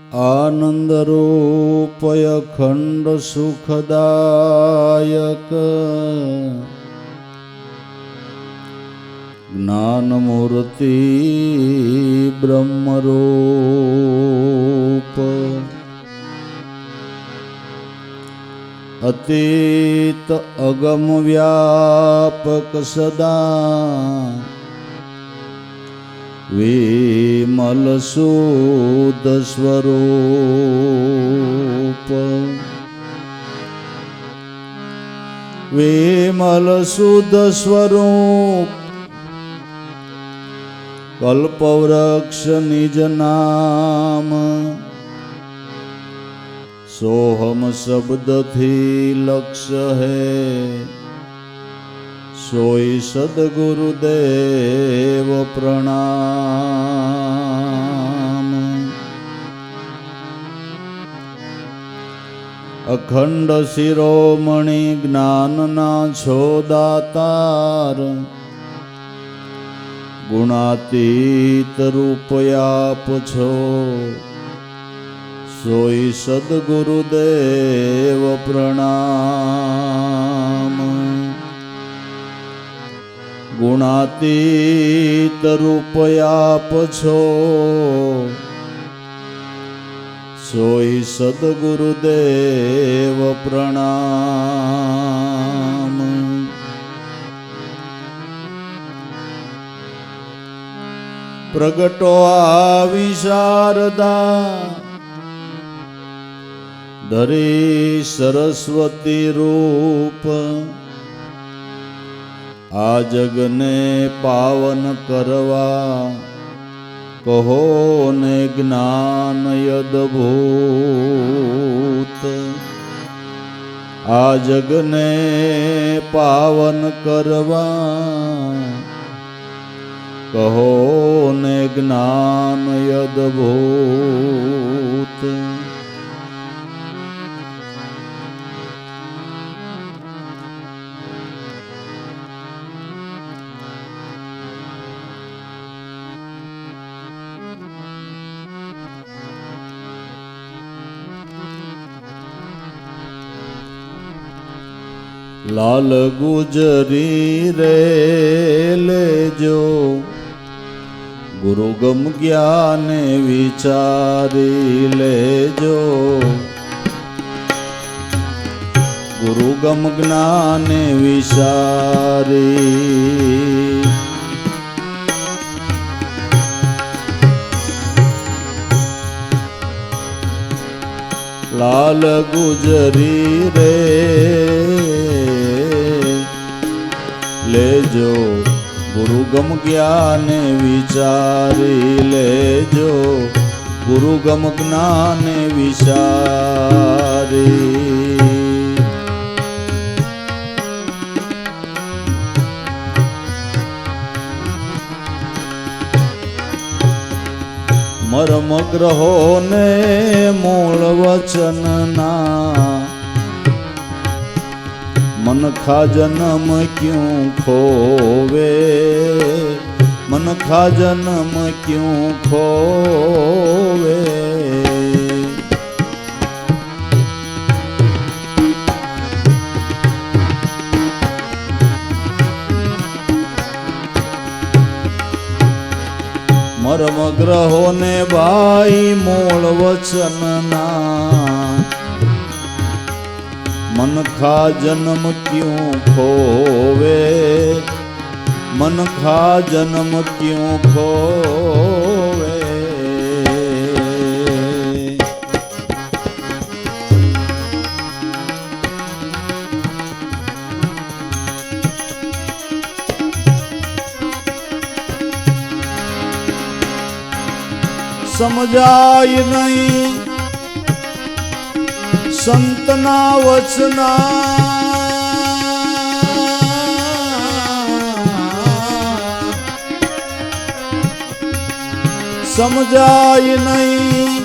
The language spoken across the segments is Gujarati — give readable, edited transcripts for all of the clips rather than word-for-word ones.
आनंद रूपय खंड सुखदायक ज्ञान मूर्ति ब्रह्मरूप अतीत अगम व्यापक सदा विमल शुद्ध स्वरूप विमल शुद्ध स्वरूप कल्पवृक्ष निज नाम सोहम शब्द थी लक्ष्य है सोई सद्गुरुदेव प्रणाम। अखंड शिरोमणि ज्ञानना छो दातार गुणातीत रूपयाप छो सोई सद्गुरुदेव प्रणाम। गुणातीत रूपयाप छो सोई सद्गुरुदेव प्रणाम। प्रगटो आवी शारदा धरी सरस्वती रूप आ जगने पावन करवा कहो ने ज्ञान यद्भूत। आ जगने पावन करवा कहो ने ज्ञान यद्भूत। लाल गुजरी रे लेजो गुरु गम ज्ञान विचारी लेजो। गुरु गम ज्ञान विचारी लाल गुजरी रे लेजो गुरु गम ज्ञान विचारी लेजो। गुरु गम ज्ञान विचारी मर्म ग्रहो ने मूल वचन ना मन खा जन्म क्यों खोवे। मन खा जन्म क्यों खोवे। मर्म ग्रहो ने भाई मूल वचन ना मन खा जन्म क्यों खोवे। मन खा जन्म क्यों खोवे। समझाय नहीं संतना वचना। समझाय नहीं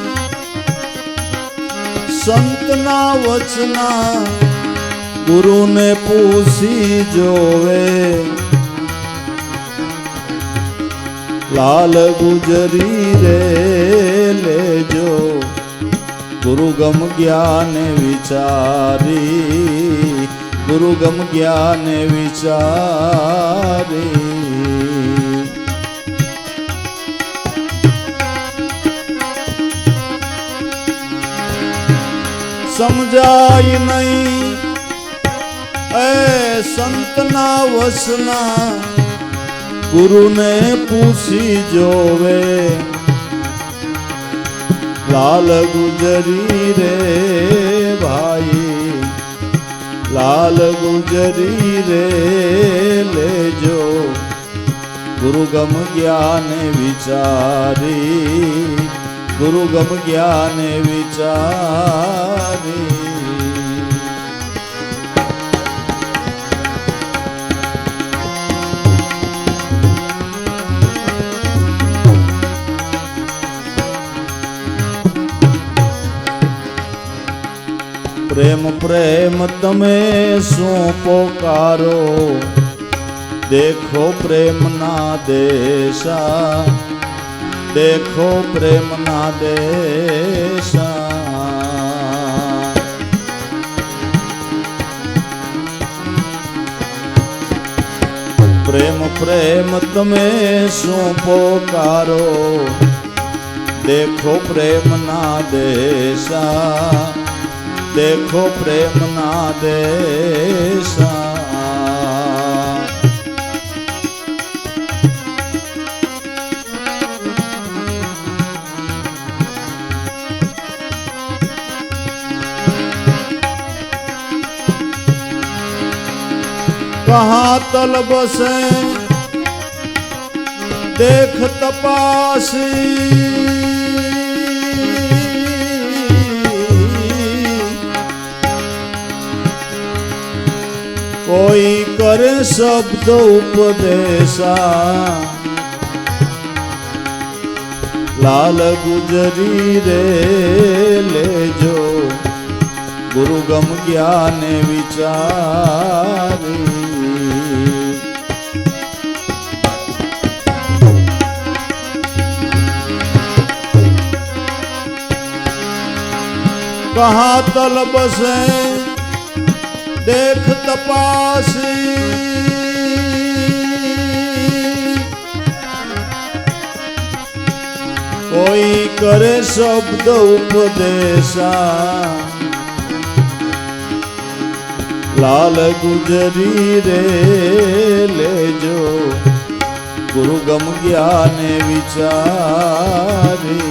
संतना वचना। गुरु ने पूछी जोवे लाल गुजरी रे ले जो गुरु गम ज्ञान विचारी, गुरु गम ज्ञान विचारी। समझाई नहीं ऐ संतना वसना, गुरु ने पूछी जोवे, लाल गुजरी रे भाई, लाल गुजरी रे ले जो, गुरु गम ज्ञान विचारी, गुरु गम ज्ञान विचारी। प्रेम प्रेम तमे शू पोकारो, देखो प्रेम ना देशा, देखो प्रेम ना देशा। प्रेम प्रेम तमे शू पोकारो, देखो प्रेम ना देशा, देखो प्रेम ना देशा। कहाँ तल बसे देख तपासी, कोई करे शब्द उपदेशा, लाल गुजरी रे ले जो, गुरु गम ज्ञान विचारी। कहाँ तल बसे देख तपासी, कोई करे शब्द उपदेशा, लाल गुजरी रे ले जो, गुरु गम ज्ञान विचारी।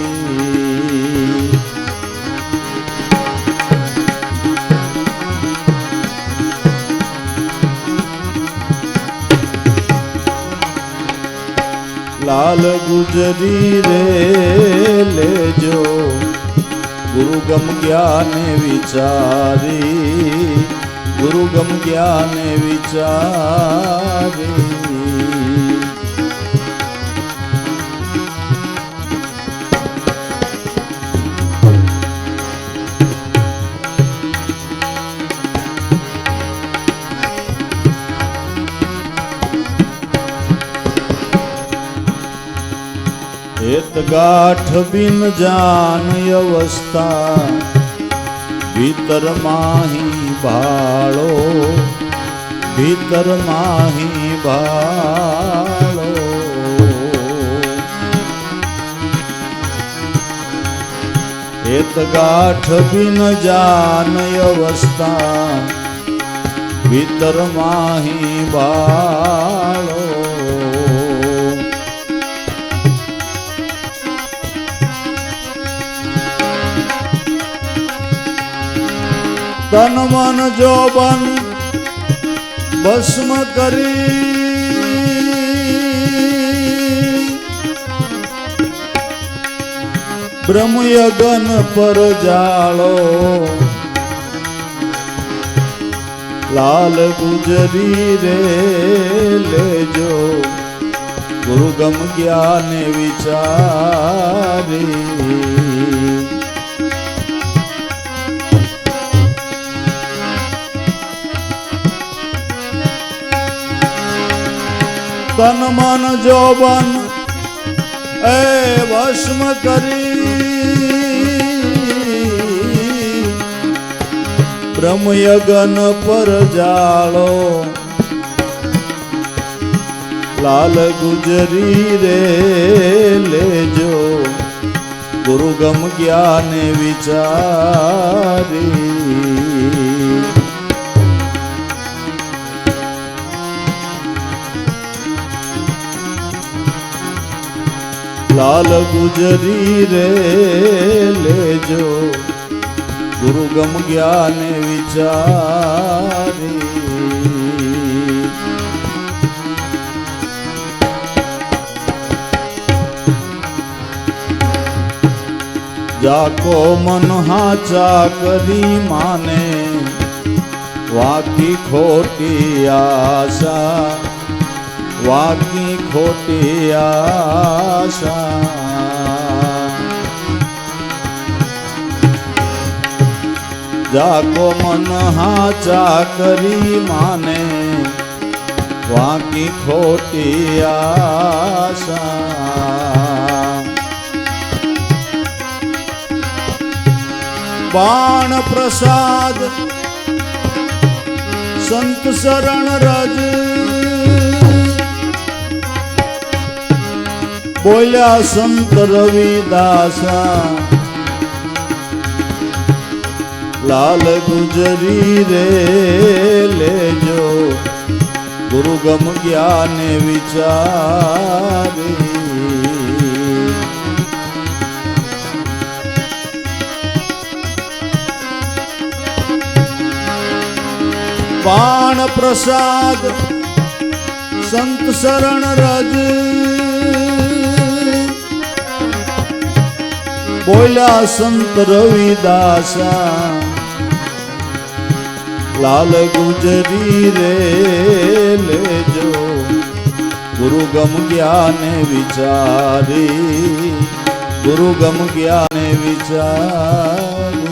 लाल गुजरी रे ले जो, गुरु गम ज्ञान विचारी, गुरु गम ज्ञान विचारी। हेत गाठ बिन जान अवस्था, भीतर माही भाड़ो, भीतर माही भाड़ो। हेत गाठ बिन जान अवस्था, भीतर माही भाड़ो। तन मन जोबन भस्म करी, ब्रह्म यगन पर जालो, लाल गुजरी रे ले जो, गुरु गम ज्ञान विचारी। तन मन जोबन ए भस्म करी, બ્રહ્મયગન પર જાળો લાલ ગુજરી રે લેજો ગુરુગમ જ્ઞાન વિચારી લાલ ગુજરી રે લેજો ગુરુગમ જ્ઞાન વિચારી જાકો મન હાચા કરી માને વાકી ખોટી આશા વાકી ખોટી આશા જાકો મન હાચા કરી માને વાકી ખોટી આશા બાણ પ્રસાદ સંત શરણ રજ બોલ્યા સંત રવિદાસા લાલ ગુજરી રે લેજો ગુરુગમ જ્ઞાન વિચારી બાણ પ્રસાદ સંત શરણ રજ બોલ્યા સંત રવિદાસા લાલ ગુજરી રે લેજો ગુરુગમ જ્ઞાન વિચારી ગુરુગમ જ્ઞાન વિચારી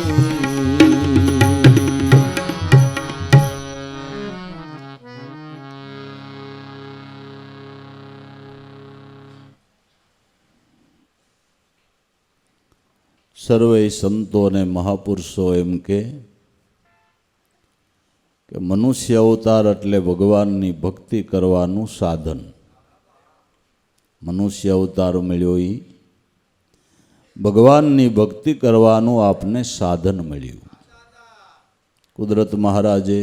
સર્વે સંતો અને મહાપુરુષો એમ કે મનુષ્ય અવતાર એટલે ભગવાનની ભક્તિ કરવાનું સાધન. મનુષ્ય અવતાર મળ્યો એ ભગવાનની ભક્તિ કરવાનું આપને સાધન મળ્યું. કુદરત મહારાજે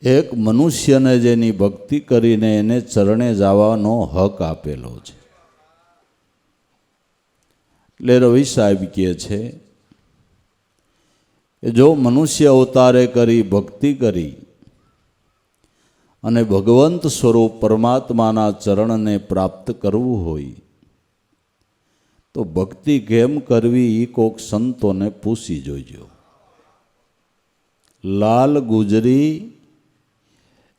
એક મનુષ્યને જેની ભક્તિ કરીને એને ચરણે જવાનો હક આપેલો છે. એટલે રવિ સાહેબ કહે છે કે જો મનુષ્ય અવતારે કરી ભક્તિ કરી અને ભગવંત સ્વરૂપ પરમાત્માના ચરણને પ્રાપ્ત કરવું હોય તો ભક્તિ કેમ કરવી એ કોક સંતોને પૂછી જોઈજો. લાલ ગુજરી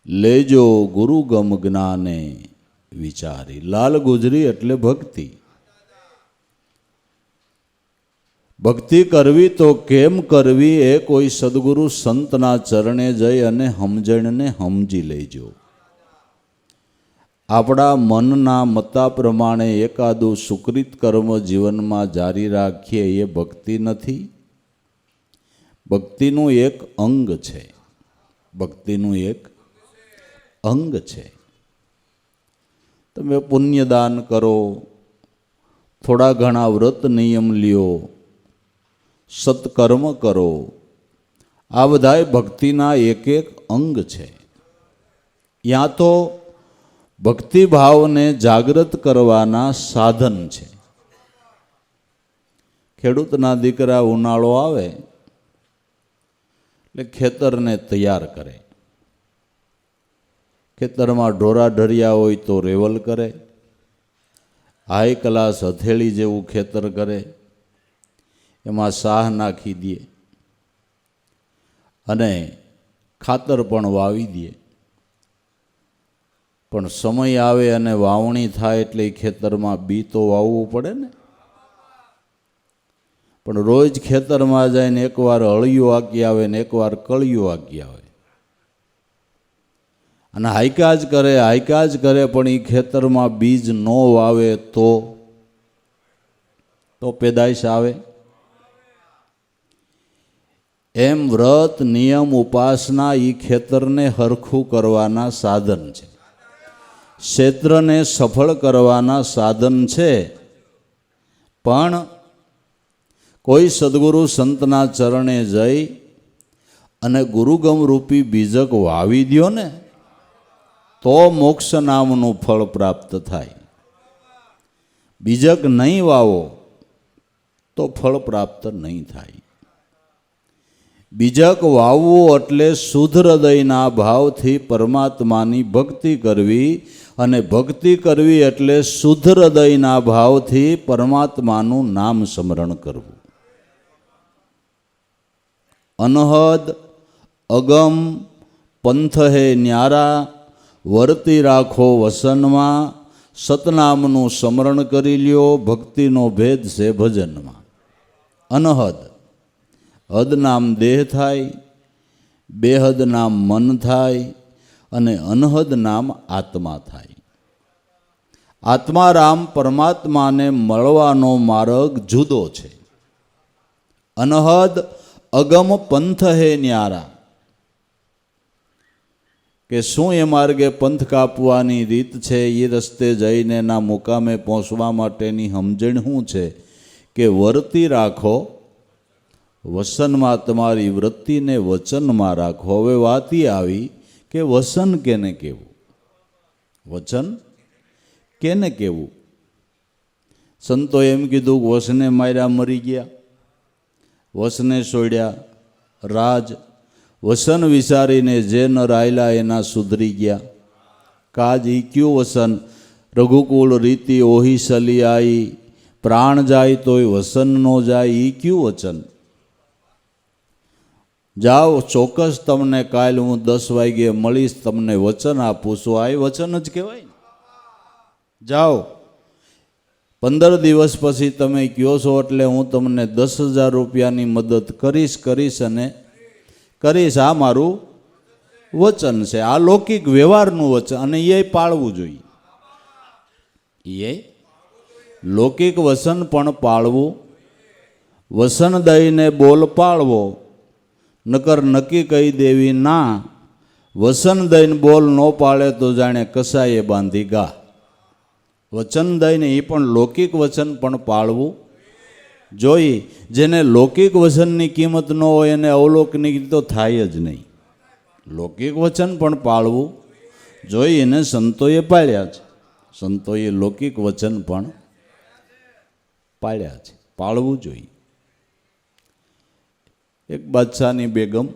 લેજો ગુરુગમ જ્ઞાને વિચારી. લાલ ગુજરી એટલે ભક્તિ. ભક્તિ કરવી તો કેમ કરવી એ કોઈ સદગુરુ સંતના ચરણે જઈ અને સમજણને સમજી લેજો. આપણા મનના મતા પ્રમાણે એકાદું સુકૃત કર્મ જીવનમાં જારી રાખીએ એ ભક્તિ નથી. ભક્તિનું એક અંગ છે. ભક્તિનું એક અંગ છે. તમે પુણ્યદાન કરો, થોડા ઘણા વ્રત નિયમ લ્યો, સત્કર્મ કરો, આ બધાય ભક્તિના એક એક અંગ છે. યા તો ભક્તિભાવને જાગૃત કરવાના સાધન છે. ખેડૂતના દીકરા ઉનાળો આવે એટલે ખેતરને તૈયાર કરે. ખેતરમાં ઢોરા ઢરિયા હોય તો રેવલ કરે, હાઈ ક્લાસ હથેળી જેવું ખેતર કરે, એમાં સાહ નાખી દે અને ખાતર પણ વાવી દે. પણ સમય આવે અને વાવણી થાય એટલે ખેતરમાં બી તો વાવવું પડે ને. પણ રોજ ખેતરમાં જઈને એકવાર હળિયું આકી આવે ને એકવાર કળિયું આકી આવે અને હાઈકા જ કરે પણ એ ખેતરમાં બીજ ન વાવે તો પેદાઈશ આવે. એમ વ્રત નિયમ ઉપાસના એ ખેતરને હરખું કરવાના સાધન છે, ક્ષેત્રને સફળ કરવાના સાધન છે. પણ કોઈ સદગુરુ સંતના ચરણે જઈ અને ગુરુગમ રૂપી બીજક વાવી દ્યો ને તો મોક્ષ નામનું ફળ પ્રાપ્ત થાય. બીજક નહીં વાવો તો ફળ પ્રાપ્ત નહીં થાય. બીજક વાવવું એટલે શુદ્ધ હૃદયના ભાવથી પરમાત્માની ભક્તિ કરવી, અને ભક્તિ કરવી એટલે શુદ્ધ હૃદયના ભાવથી પરમાત્માનું નામ સ્મરણ કરવું. અનહદ અગમ પંથ હે ન્યારા, વર્તી રાખો વસનમાં, સતનામનું સ્મરણ કરી લ્યો, ભક્તિનો ભેદ છે ભજનમાં. અનહદ, હદ નામ દેહ થાય, બેહદ નામ મન થાય, અને અનહદ નામ આત્મા થાય. આત્મારામ પરમાત્માને મળવાનો માર્ગ જુદો છે. અનહદ અગમ પંથ હે ન્યારા, કે શું એ માર્ગે પંથ કાપવાની રીત છે, એ રસ્તે જઈને એના મુકામે પહોંચવા માટેની સમજણ શું છે કે વર્તી રાખો વસનમાં, તમારી વૃત્તિને વચનમાં રાખો. હવે વાત એ આવી કે વસન કેને કહેવું, વચન કેને કહેવું. સંતો એમ કીધું કે વસને માર્યા મરી ગયા, વસને છોડ્યા રાજ, વસન વિચારીને જે ન રાયલા એના સુધરી ગયા. કાજ ઈ ક્યું વસન, રઘુકુળ રીતિ ઓહી સલી આઈ, પ્રાણ જાય તોય વસન નો જાય, ઈ ક્યું વચન. જાઓ ચોક્કસ તમને કાલ હું 10 વાગ્યે મળીશ, તમને વચન આપું છું. આ વચન જ કહેવાય ને. જાઓ 15 દિવસ પછી તમે કહો છો એટલે હું તમને 10,000 રૂપિયાની મદદ કરીશ અને કરીશ. આ મારું વચન છે. આ લૌકિક વ્યવહારનું વચન, અને એ પાળવું જોઈએ. એ લૌકિક વચન પણ પાળવું, વસન દઈને બોલ પાળવો, નકર નક્કી કહી દેવી ના. વસન દઈને બોલ ન પાળે તો જાણે કસાયે બાંધી ગા. વચન દઈને એ પણ લૌકિક વચન પણ પાળવું જોઈ. જેને લૌકિક વચનની કિંમત ન હોય એને અવલૌકિક તો થાય જ નહીં. લૌકિક વચન પણ પાળવું જોઈ, એને સંતોએ પાળ્યા છે. સંતોએ લૌકિક વચન પણ પાળ્યા છે, પાળવું જોઈએ. એક બાદશાહની બેગમ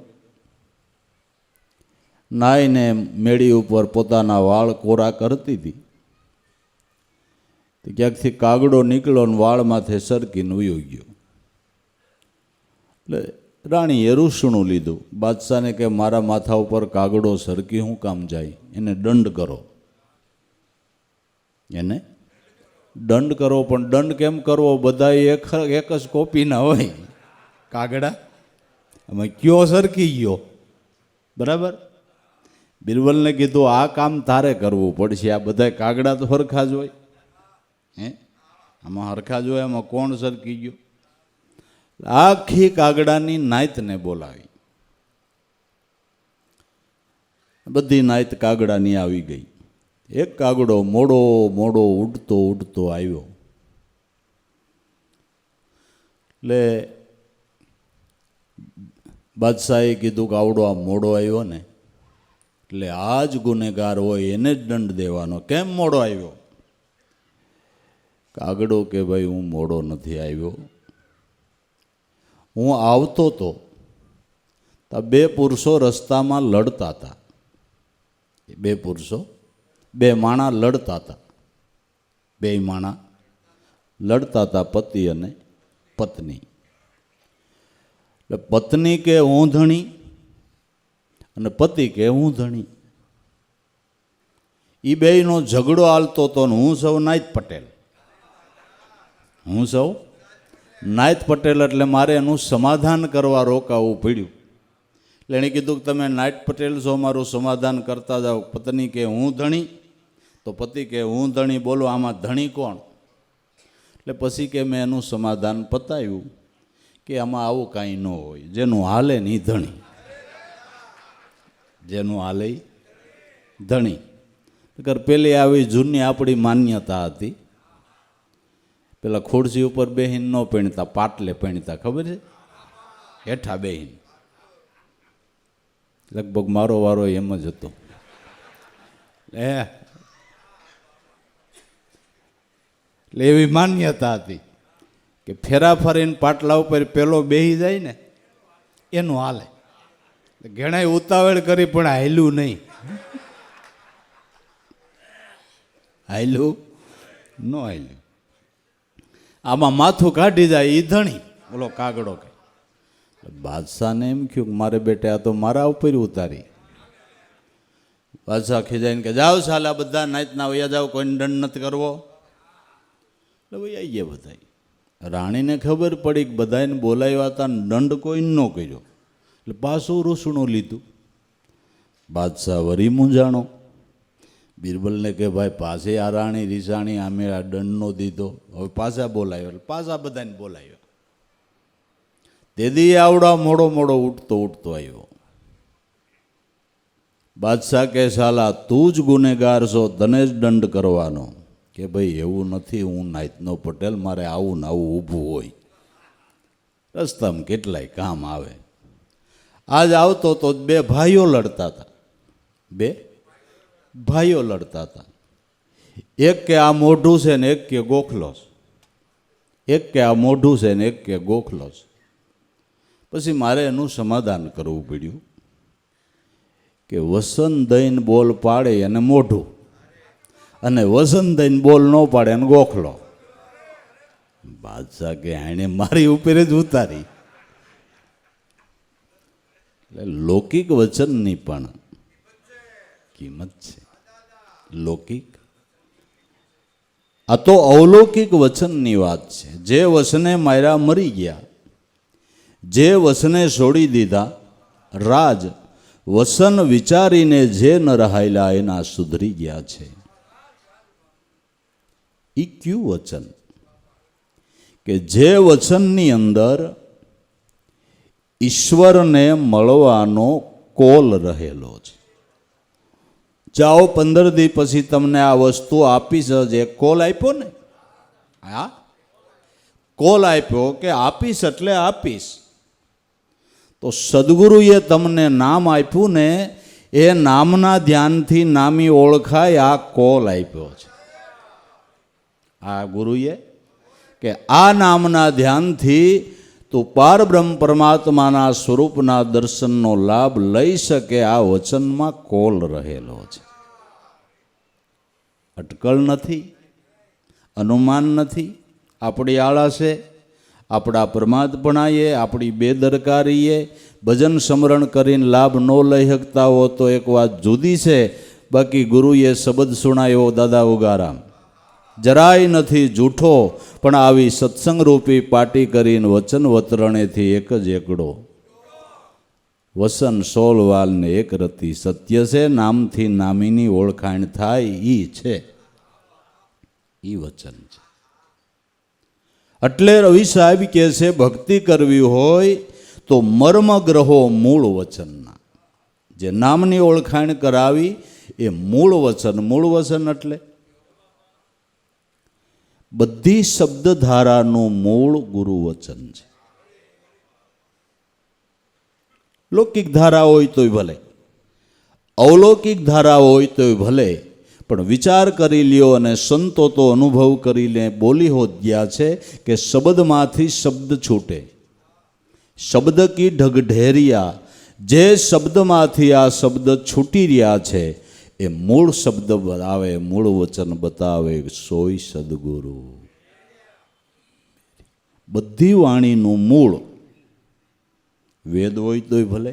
નાઈને મેળી ઉપર પોતાના વાળ કોરા કરતી હતી. ક્યાંકથી કાગડો નીકળ્યો અને વાળ માથે સરકીને વયો ગયો. એટલે રાણીએ રૂસણું લીધું. બાદશાહને કે મારા માથા ઉપર કાગડો સરકી શું કામ જાય, એને દંડ કરો. એને દંડ કરો. પણ દંડ કેમ કરવો, બધા એક જ કોપીના હોય. કાગડા અમે કયો સરકી ગયો, બરાબર. બિરબલને કીધું આ કામ તારે કરવું પડશે, આ બધા કાગડા તો હરખા જ હોય. આમાં હરખા જ હોય, આમાં કોણ સરકી ગયો. આખી કાગડાની નાયતને બોલાવી. બધી નાયત કાગડાની આવી ગઈ. એક કાગડો મોડો મોડો ઉડતો ઉડતો આવ્યો. એટલે બાદશાહે કીધું કે આવડો આ મોડો આવ્યો ને, એટલે આ જ ગુનેગાર હોય એને જ દંડ દેવાનો. કેમ મોડો આવ્યો? કાગડો કે ભાઈ હું મોડો નથી આવ્યો, હું આવતો તો 2 પુરુષો રસ્તામાં લડતા હતા. 2 પુરુષો, 2 માણા લડતા હતા. 2 માણા લડતા હતા, પતિ અને પત્ની. એટલે પત્ની કે હું ધણી અને પતિ કે હું ધણી. એ બેયનો ઝઘડો હાલતો હતો ને હું સૌ નાયત પટેલ. હું સૌ નાયત પટેલ એટલે મારે એનું સમાધાન કરવા રોકાવું પડ્યું. એટલે એણે કીધું કે તમે નાયત પટેલ છો, મારું સમાધાન કરતા જાઓ. પત્ની કે હું ધણી, તો પતિ કે હું ધણી. બોલો આમાં ધણી કોણ? એટલે પછી કે મેં એનું સમાધાન પતાવ્યું કે આમાં આવું કાંઈ ન હોય, જેનું હાલે ને ઈ ધણી, જેનું હાલે ઈ ધણી. પેલી આવી જૂની આપણી માન્યતા હતી, પેલા ખુરશી ઉપર બેહીને ન પહેણતા, પાટલે પહેણતા, ખબર છે, હેઠા બેહીને. લગભગ મારો વારો એમ જ હતો. એટલે એવી માન્યતા હતી કે ફેરા ફરીને પાટલા ઉપર પેલો બેહી જાય ને એનું હાલે. ઘણાય ઉતાવળ કરી પણ હાલ્યું નહીં, હાલ્યું ન હાલ્યું. આમાં માથું કાઢી જાય ઈ ધણી, બોલો કાગડો કે. બાદશાહને એમ થયું કે મારે બેટે આ તો મારા ઉપર ઉતારી. બાદશાહ ખીજાઈને કે જાઓ સાલા બધા નાચના વયા જાઓ, કોઈને દંડ નથી કરવો. એટલે ભાઈ આવી ગયા બધા. રાણીને ખબર પડી કે બધાને બોલાવ્યા હતા, દંડ કોઈ ન કર્યો, એટલે પાછું રૂસણું લીધું. બાદશાહ વરી મૂંઝાણો. બિરબલને કે ભાઈ પાસે આ રાણી રીસાણી આમે આ દંડ નો દીધો, હવે પાછા બોલાવ્યો, એટલે પાછા બધાને બોલાવ્યો. તેદી આવડા મોડો મોડો ઉઠતો આવ્યો. બાદશાહ કે સાલા તું જ ગુનેગાર છો, તને જ દંડ કરવાનો. કે ભાઈ એવું નથી, હું નાયતનો પટેલ, મારે આવું ને આવું ઊભું હોય, રસ્તામાં કેટલાય કામ આવે. આજ આવતો તો બે ભાઈઓ લડતા હતા, બે ભાઈઓ લડતા હતા. એક કે આ મોઢું છે ને એક કે ગોખલો છે, એક કે આ મોઢું છે ને એક કે ગોખલો છે. પછી મારે એનું સમાધાન કરવું પડ્યું કે વસન દઈને બોલ પાડે એને મોઢું, અને વસન દઈને બોલ ન પાડે એને ગોખલો. બાદશાહ કે એણે મારી ઉપર જ ઉતારી. એટલે લૌકિક વચનની પણ કિંમત છે. લૌકિક, આ તો અવલૌકિક વચનની વાત છે. જે વચને માર્યા મરી ગયા, જે વચને છોડી દીધા રાજ, વસન વિચારીને જે ન રહાયેલા એના સુધરી ગયા છે. ઈ ક્યું વચન? કે જે વચનની અંદર ઈશ્વરને મળવાનો કોલ રહેલો છે. જાઓ 15 દી પછી તમને આ વસ્તુ આપીશ જ, એક કોલ આપ્યો ને, હા કોલ આપ્યો કે આપીશ એટલે આપીશ. તો સદગુરુએ તમને નામ આપ્યું ને, એ નામના ધ્યાનથી નામી ઓળખાય, આ કોલ આપ્યો છે આ ગુરુએ, કે આ નામના ધ્યાનથી તું પારબ્રહ્મ પરમાત્માના સ્વરૂપના દર્શનનો લાભ લઈ શકે. આ વચનમાં કોલ રહેલો છે. અટકળ નથી, અનુમાન નથી, આપણી આળા છે, આપણા પ્રમાદપણાએ, આપણી બેદરકારીએ ભજન સ્મરણ કરીને લાભ ન લઈ શકતા હો તો એક વાત જુદી છે. બાકી ગુરુએ શબ્દ સુણાયો દાદા ઉગારામ, જરાય નથી જૂઠો, પણ આવી સત્સંગ રૂપી પાટી કરીને વચન વતરણેથી એક જ એકડો. વસન 16 વાલને એક રતી સત્ય છે, નામથી નામીની ઓળખાણ થાય ઈ છે, ઈ વચન છે. એટલે રવિ સાહેબ કહે છે ભક્તિ કરવી હોય તો મર્મગ્રહો મૂળ વચનના. જે નામની ઓળખાણ કરાવી એ મૂળ વચન. મૂળ વચન એટલે બધી શબ્દધારાનું મૂળ ગુરુ વચન છે. લૌકિક ધારા હોય તોય ભલે, અવલૌકિક ધારા હોય તોય ભલે, પણ વિચાર કરી લ્યો અને સંતો તો અનુભવ કરીને બોલી હોત ગયા છે કે શબ્દમાંથી શબ્દ છૂટે. શબ્દ કી ઢગઢેરિયા, જે શબ્દમાંથી આ શબ્દ છૂટી રહ્યા છે એ મૂળ શબ્દ બતાવે, મૂળ વચન બતાવે, સોય સદગુરુ. બધી વાણીનું મૂળ વેદ હોય તોય ભલે,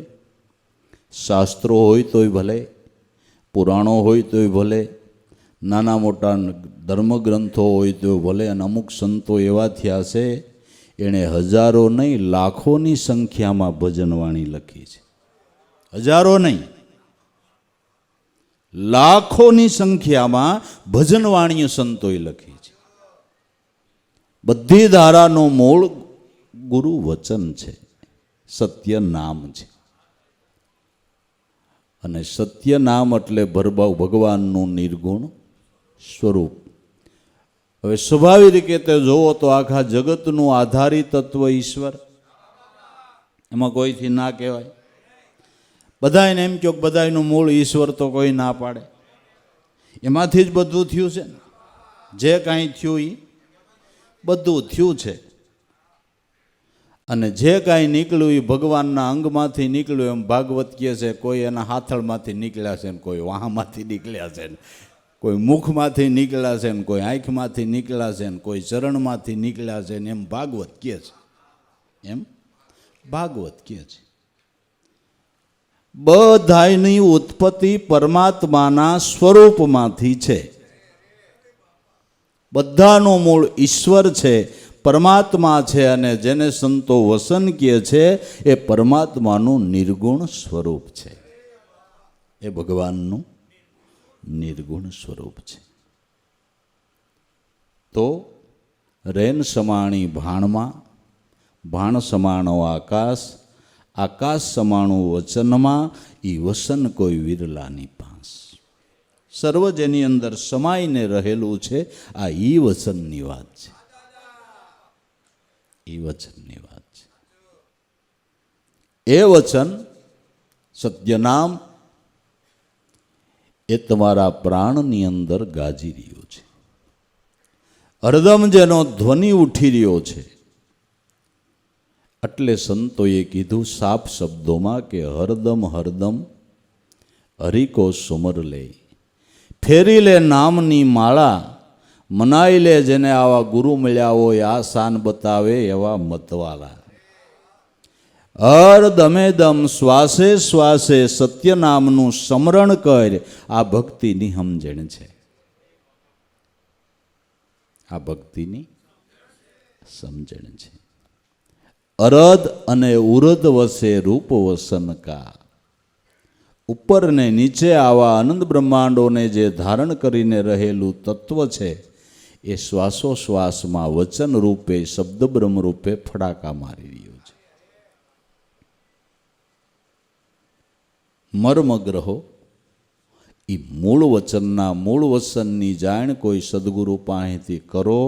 શાસ્ત્રો હોય તોય ભલે, પુરાણો હોય તોય ભલે, નાના મોટા ધર્મગ્રંથો હોય તોય ભલે. અને અમુક સંતો એવા થયા છે એણે હજારો નહીં લાખોની સંખ્યામાં ભજનવાણી લખી છે. હજારો નહીં, લાખોની સંખ્યામાં ભજનવાણીઓ સંતોએ લખી છે. બધી ધારાનું મૂળ ગુરુ વચન છે, સત્ય નામ છે. અને સત્ય નામ એટલે ભગવાનનું નિર્ગુણ સ્વરૂપ. હવે સ્વાભાવિક રીતે જોવો તો આખા જગતનું આધારી તત્વ ઈશ્વર, એમાં કોઈથી ના કહેવાય. બધાને એમ કહો બધાનું મૂળ ઈશ્વર, તો કોઈ ના પાડે. એમાંથી જ બધું થયું છે ને. જે કાંઈ થયું એ બધું થયું છે. અને જે કાંઈ નીકળ્યું એ ભગવાનના અંગમાંથી નીકળ્યું. એમ ભાગવત કહે છે, કોઈ એના હાથળમાંથી નીકળ્યા છે ને કોઈ વાહમાંથી નીકળ્યા છે ને કોઈ મુખમાંથી નીકળ્યા છે ને કોઈ આંખમાંથી નીકળ્યા છે ને કોઈ ચરણમાંથી નીકળ્યા છે ને એમ ભાગવત કહે છે. એમ ભાગવત કહે છે. બધાની ઉત્પત્તિ પરમાત્માના સ્વરૂપમાંથી છે. બધાનું મૂળ ઈશ્વર છે, પરમાત્મા છે. અને જેને સંતો વસન કહે છે એ પરમાત્માનું નિર્ગુણ સ્વરૂપ છે. એ ભગવાનનું નિર્ગુણ સ્વરૂપ છે. તો રેન સમાણી ભાણમાં, ભાણ સમાણો આકાશ, આકાશ સમાણું વચનમાં, ઈ વસન કોઈ વિરલાની પાસ. સર્વ જેની અંદર સમાઈને રહેલું છે, આ ઈ વચનની વાત છે. ઈ વચનની વાત છે. એ વચન સત્યનામ એ તમારા પ્રાણની અંદર ગાજી રહ્યું છે. હરદમ જેનો ધ્વનિ ઉઠી રહ્યો છે. એટલે સંતોએ કીધું સાપ શબ્દોમાં કે હરદમ હરદમ હરિકો સુમર લે, ફેરી લે નામની માળા, મનાઈ લે જેને આવા ગુરુ મળ્યા હોય, આ શાન બતાવે એવા મતવાલા. હર દમે દમ શ્વાસે શ્વાસે સત્ય નામનું સ્મરણ કર, આ ભક્તિની સમજણ છે. આ ભક્તિની સમજણ છે. અરદ અને ઉરદ વસે રૂપ વસન કા, ઉપર ને નીચે આવા અનંત બ્રહ્માંડોને જે ધારણ કરીને રહેલું તત્વ છે, એ શ્વાસોશ્વાસમાં વચન રૂપે, શબ્દ બ્રહ્મ રૂપે ફડાકા મારી રહ્યો છે. મર્મગ્રહો એ મૂળ વચનના, મૂળ વચનની જાણ કોઈ સદગુરુ પાસેથી કરો.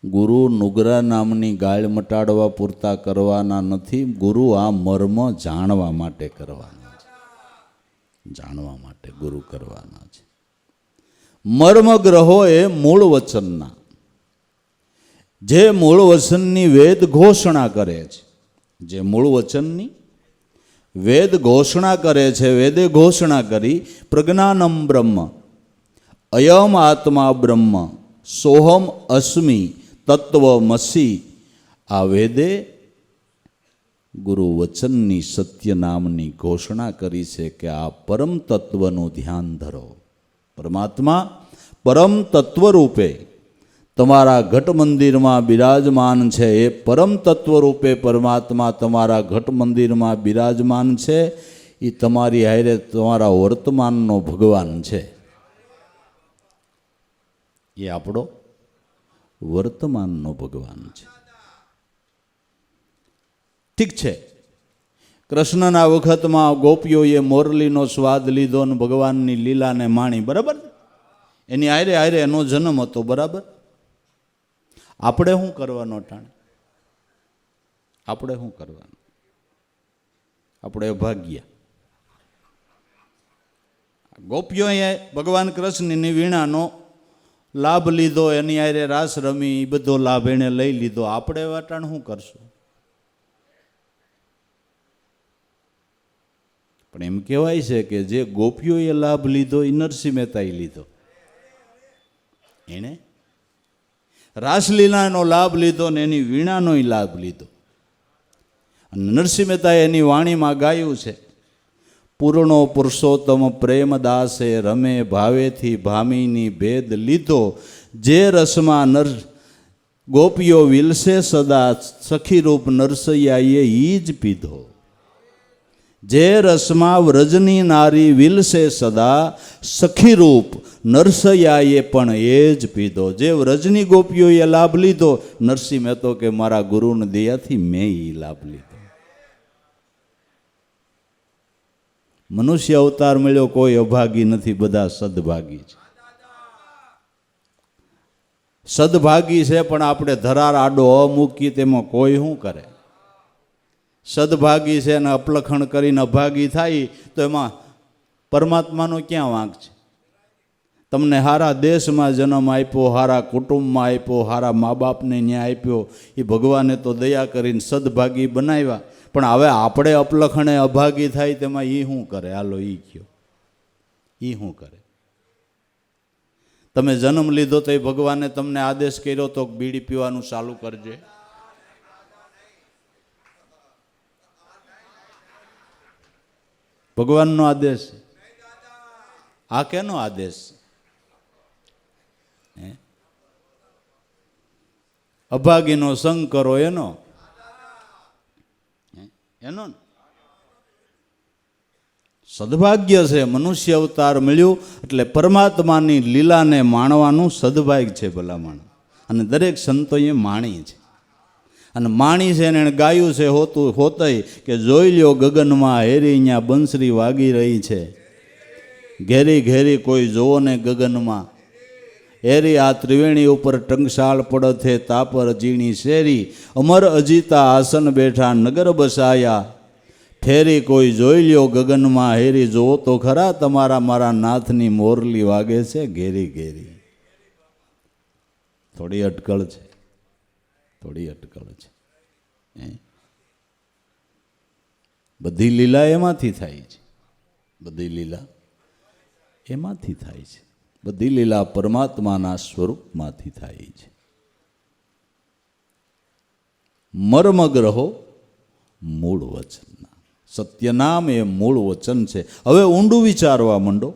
ગુરુ નુગરા નામની ગાળ મટાડવા પૂરતા કરવાના નથી. ગુરુ આ મર્મ જાણવા માટે કરવાના છે. જાણવા માટે ગુરુ કરવાના છે. મર્મગ્રહો એ મૂળ વચનના, જે મૂળ વચનની વેદ ઘોષણા કરે છે. જે મૂળ વચનની વેદ ઘોષણા કરે છે. વેદે ઘોષણા કરી પ્રજ્ઞાનમ બ્રહ્મ, અયમ આત્મા બ્રહ્મ, સોહમ અસ્મિ તત્વમસી. આ વેદે ગુરુ વચનની સત્ય નામની ઘોષણા કરી છે કે આ પરમ તત્વનું ધ્યાન ધરો. પરમાત્મા પરમ તત્વ રૂપે તમારા ઘટ મંદિરમાં બિરાજમાન છે. એ પરમ તત્વ રૂપે પરમાત્મા તમારા ઘટ મંદિરમાં બિરાજમાન છે. એ તમારી હારે તમારા વર્તમાનનો ભગવાન છે. એ આપણો વર્તમાનનો ભગવાન છે. ઠીક છે, કૃષ્ણના વખતમાં ગોપીઓએ મોરલીનો સ્વાદ લીધો અને ભગવાનની લીલાને માણી, બરાબર. એની હારે હારે એનો જન્મ હતો, બરાબર. આપણે શું કરવાનો ટાણે? આપણે શું કરવાનું? આપણે ભાગ્યા. ગોપીઓએ ભગવાન કૃષ્ણની વીણાનો લાભ લીધો, એની હારે રાસ રમી, એ બધો લાભ એને લઈ લીધો. આપણે વાટાણ શું કરશું? પણ એમ કહેવાય છે કે જે ગોપીઓએ લાભ લીધો એ નરસિંહ મહેતાએ લીધો. એણે રાસલીલાનો લાભ લીધો ને એની વીણાનો લાભ લીધો. અને નરસિંહ મહેતાએ એની વાણીમાં ગાયું છે, પૂર્ણો પુરુષોત્તમ પ્રેમદાસે રમે ભાવેથી ભામીની ભેદ લીધો, જે રસમાં ગોપીઓ વિલસે સદા સખી રૂપ નરસૈયાએ ઈ જ પીધો. જે રસમાં વ્રજની નારી વિલસે સદા, સખી રૂપ નરસૈયાએ પણ એ જ પીધો. જે વ્રજની ગોપીઓએ લાભ લીધો, નરસિંહ મહેતો કે મારા ગુરુની દયાથી મેં એ લાભ લીધો. મનુષ્ય અવતાર મળ્યો, કોઈ અભાગી નથી, બધા સદભાગી છે. સદભાગી છે પણ આપણે ધરાર આડો મૂકી તેમાં કોઈ શું કરે? સદભાગી છે અને અપલખણ કરીને અભાગી થાય તો એમાં પરમાત્માનો ક્યાં વાંક છે? તમને હારા દેશમાં જન્મ આપ્યો, હારા કુટુંબમાં આપ્યો, હારા મા બાપને ન્યાય આપ્યો, એ ભગવાને તો દયા કરીને સદભાગી બનાવ્યા. પણ હવે આપણે અપલખણે અભાગી થાય તેમાં એ શું કરે? હાલો એ કયો, એ શું કરે? તમે જન્મ લીધો તો એ ભગવાને તમને આદેશ કર્યો તો બીડી પીવાનું ચાલુ કરજે? ભગવાનનો આદેશ? આ કેનો આદેશ? અભાગીનો સંગ કરો એનો સદભાગ્ય છે. મનુષ્ય અવતાર મળ્યું એટલે પરમાત્માની લીલાને માણવાનું સદભાગ્ય છે ભલામણ. અને દરેક સંતોએ માણી છે. અને માણી છે ને એને ગાયું છે હોતય કે જોઈ લ્યો ગગનમાં હેરી અહીંયા બંસરી વાગી રહી છે. ઘેરી ઘેરી કોઈ જોવો ને ગગનમાં, હેરી આ ત્રિવેણી ઉપર ટંકશાળ પડથે તાપર જીણી શેરી. અમર અજીતા આસન બેઠા નગર બસાયા, ઠેરી કોઈ જોઈ લ્યો ગગનમાં હેરી. જોવો તો ખરા તમારા મારા નાથની મોરલી વાગે છે ઘેરી ઘેરી. થોડી અટકળ છે, થોડી અટકળ છે. બધી લીલા એમાંથી થાય છે, બધી લીલા એમાંથી થાય છે, બધી લીલા પરમાત્માના સ્વરૂપમાંથી થાય છે. મર્મગ્રહો મૂળ વચનના. સત્યનામ એ મૂળ વચન છે. હવે ઊંડું વિચારવા માંડો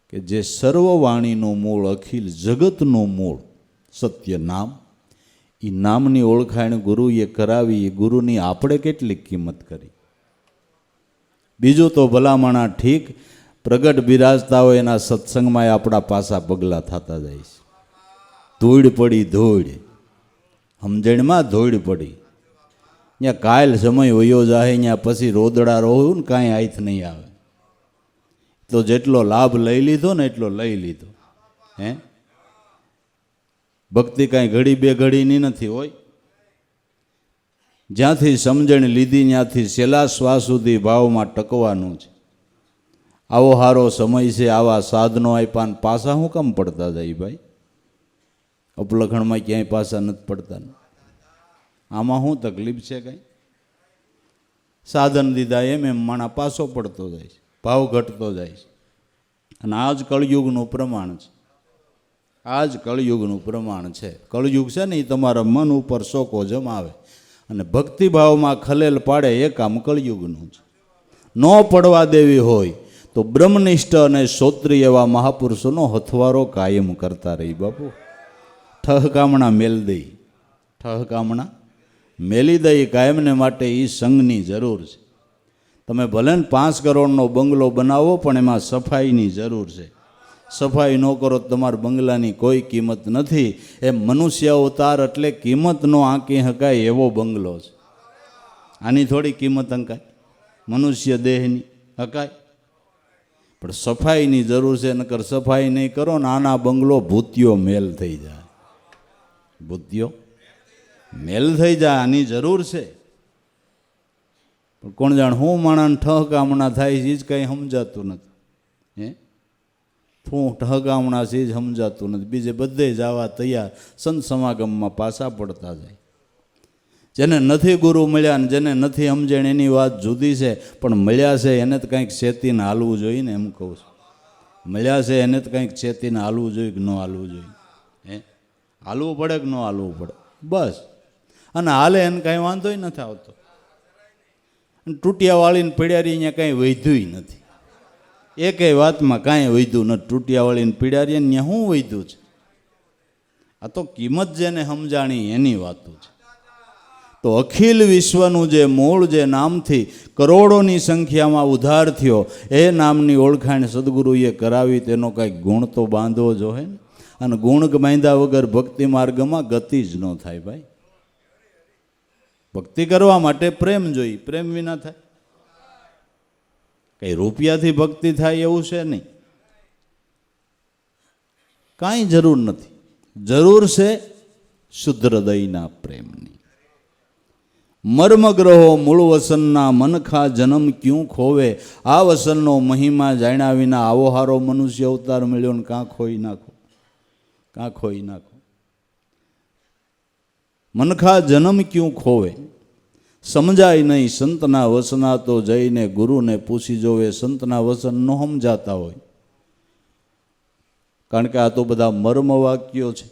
કે જે સર્વવાણીનું મૂળ, અખિલ જગતનું મૂળ સત્યનામ, એ નામની ઓળખાણ ગુરુએ કરાવી. એ ગુરુની આપણે કેટલી કિંમત કરી? બીજું તો ભલામણા ઠીક, પ્રગટ બિરાજતા હોય એના સત્સંગમાં આપણા પાસા પગલાં થતા જાય છે. ધૂળ પડી, ધૂળ સમજણમાં ધૂળ પડી. ત્યાં કાયલ સમય વયો જાય, ત્યાં પછી રોદડા રહું ને કાંઈ આઈથ નહીં આવે. તો જેટલો લાભ લઈ લીધો ને એટલો લઈ લીધો. ભક્તિ કાંઈ ઘડી બે ઘડીની નથી હોય. જ્યાંથી સમજણ લીધી ત્યાંથી છેલ્લા શ્વાસ સુધી ભાવમાં ટકવાનું છે. આવો સારો સમય છે, આવા સાધનો આપ્યા ને પાછા શું કામ પડતા જાય ભાઈ? અપલખણમાં ક્યાંય પાછા નથી પડતા. આમાં શું તકલીફ છે? કાંઈ સાધન દીધા એમ એમ માણા પાછો પડતો જાય છે, ભાવ ઘટતો જાય છે. અને આ જ કળયુગનું પ્રમાણ છે. આ જ કળયુગનું પ્રમાણ છે. કળયુગ છે ને એ તમારા મન ઉપર શોકો જમાવે અને ભક્તિભાવમાં ખલેલ પાડે એ કામ કળયુગનું છે. ન પડવા દેવી હોય તો બ્રહ્મનિષ્ઠ અને શ્રોત્રિય એવા મહાપુરુષોનો હથવારો કાયમ કરતા રહી બાપુ. ઠહકામણા મેલ દઈ, ઠહકામણા મેલી દઈ કાયમને માટે એ સંઘની જરૂર છે. તમે ભલે ને 5 કરોડનો બંગલો બનાવો પણ એમાં સફાઈની જરૂર છે. સફાઈ ન કરો તો તમારા બંગલાની કોઈ કિંમત નથી. એમ મનુષ્ય અવતાર એટલે કિંમત ન આંકી શકાય એવો બંગલો છે. આની થોડી કિંમત અંકાય? મનુષ્ય દેહની હકાય? પણ સફાઈની જરૂર છે. નકર સફાઈ નહીં કરો ને આના બંગલો ભૂતિયો મેલ થઈ જાય. ભૂતિયો મેલ થઈ જાય. આની જરૂર છે. પણ કોણ જાણ હું માણસને ઠહકામણા થાય છે એ જ કંઈ સમજાતું નથી. હું ઠહકામણા છે એ જ સમજાતું નથી. બીજે બધે જવા તૈયાર, સંત સમાગમમાં પાછા પડતા જાય. જેને નથી ગુરુ મળ્યા ને જેને નથી સમજણ એની વાત જુદી છે, પણ મળ્યા છે એને તો કંઈક ચેતીને હાલવું જોઈએ ને, એમ કહું છું. મળ્યા છે એને તો કંઈક ચેતીને હાલવું જોઈએ કે ન હાલવું જોઈએ? હાલવું પડે કે ન હાલવું પડે? બસ. અને હાલે એને કાંઈ વાંધોય નથી આવતો. તૂટિયા વાળીને પીડારી અહીંયા કાંઈ વધ્યું નથી. એકેય વાતમાં કાંઈ વધ્યું નથી. તૂટિયા વાળીને પીડારી ત્યાં શું વધ્યું છે? આ તો કિંમત જેને સમજાણી એની વાતો છે. તો અખિલ વિશ્વનું જે મૂળ જે નામથી કરોડોની સંખ્યામાં ઉદ્ધાર થયો એ નામની ઓળખાણ સદગુરુએ કરાવી, તેનો કાંઈક ગુણ તો બાંધવો જોઈએ ને. અને ગુણ બાંધ્યા વગર ભક્તિ માર્ગમાં ગતિ જ ન થાય ભાઈ. ભક્તિ કરવા માટે પ્રેમ જોઈએ, પ્રેમ વિના થાય? કઈ રૂપિયાથી ભક્તિ થાય એવું છે નહીં. કાંઈ જરૂર નથી. જરૂર છે શુદ્ધ હૃદયના પ્રેમની. મર્મગ્રહો મૂળ વસનના મનખા જન્મ ક્યું ખોવે. આ વસનનો મહિમા જાણ્યા વિના આવો હારો મનુષ્ય અવતાર મળ્યો ને કાં ખોઈ નાખો, કાં ખોઈ નાખો. મનખા જન્મ ક્યું ખોવે, સમજાય નહીં સંતના વસના તો જઈને ગુરુને પૂછી જોવે. સંતના વસન ન સમજાતા હોય, કારણ કે આ તો બધા મર્મ વાક્યો છે.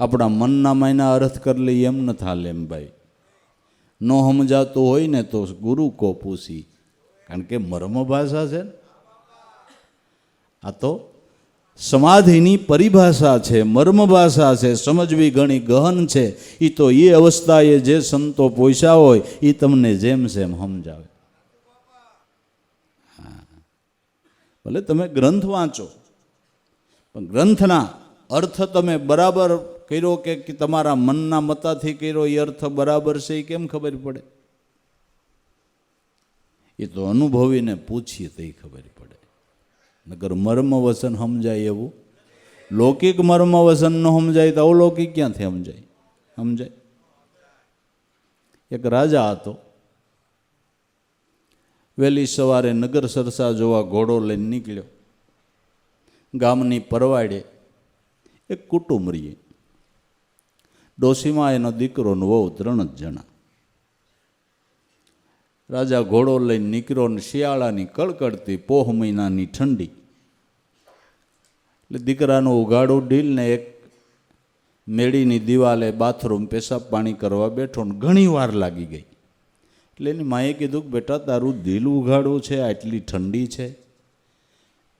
આપણા મનના માયના અર્થ કરી લઈએ એમ ન થાલે એમ ભાઈ. ન સમજાતું હોય ને તો ગુરુ કો પૂછી, કારણ કે મર્મ ભાષા છે. આ તો સમાધિની પરિભાષા છે, મર્મ ભાષા છે. સમજવી ઘણી ગહન છે. એ તો એ અવસ્થાએ જે સંતો પોસ્યા હોય એ તમને જેમ સેમ સમજાવે. ભલે તમે ગ્રંથ વાંચો, પણ ગ્રંથના અર્થ તમે બરાબર કર્યો કે તમારા મનના મતાથી કર્યો એ અર્થ બરાબર છે એ કેમ ખબર પડે? એ તો અનુભવીને પૂછીએ તો ખબર પડે. નકર મર્મ વસન સમજાય એવું, લૌકિક મર્મ વસન ન સમજાય તો અવલૌકિક ક્યાંથી સમજાય? સમજાય. એક રાજા હતો, વહેલી સવારે નગર સરસા જોવા ઘોડો લઈને નીકળ્યો. ગામની પરવાડે એક કુટુંબ રહીએ. ડોશીમાં એનો દીકરો ને વહુ 3 જ જણા. રાજા ઘોડો લઈને નીકળ્યો ને શિયાળાની કડકડતી પોહ મહિનાની ઠંડી. એટલે દીકરાનું ઉગાડું ઢીલ ને એક મેળીની દિવાલે બાથરૂમ પેશાબ પાણી કરવા બેઠો ને ઘણી વાર લાગી ગઈ. એટલે એની માએ કીધું કે બેટા તારું દિલ ઉગાડવું છે, આટલી ઠંડી છે,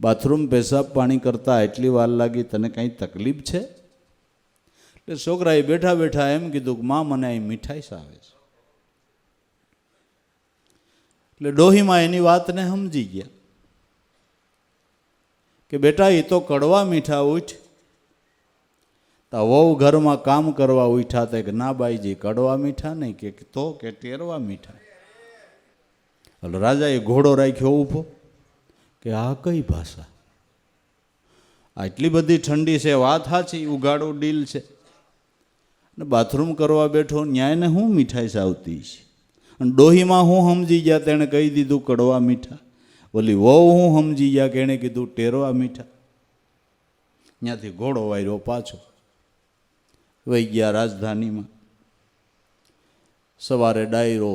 બાથરૂમ પેશાબ પાણી કરતા આટલી વાર લાગી, તને કાંઈ તકલીફ છે? એટલે છોકરાએ બેઠા બેઠા એમ કીધું કે માં મને અહીં મીઠાઈ સાવે છે. એટલે ડોહીમાં એની વાતને સમજી ગયા કે બેટા એ તો કડવા મીઠા ઉઠ. તો વહુ ઘરમાં કામ કરવા ઉઠ્યા હતા કે ના બાઈજી કડવા મીઠા નહીં, કે તો કે ટેરવા મીઠા. એટલે રાજાએ ઘોડો રાખ્યો ઊભો કે આ કઈ ભાષા? આટલી બધી ઠંડી છે, વાત સાચી, ઉગાડો ડીલ છે, ને બાથરૂમ કરવા બેઠો ન્યાયને હું મીઠાઈ સાવતી છે. અને ડોહીમાં હું સમજી ગયા, તેણે કહી દીધું કડવા મીઠા. ઓલી વહુ હું સમજી ગયા કે એણે કીધું ટેરવા મીઠા. ત્યાંથી ઘોડો વાર્યો પાછો. વહી ગયા રાજધાનીમાં. સવારે ડાયરો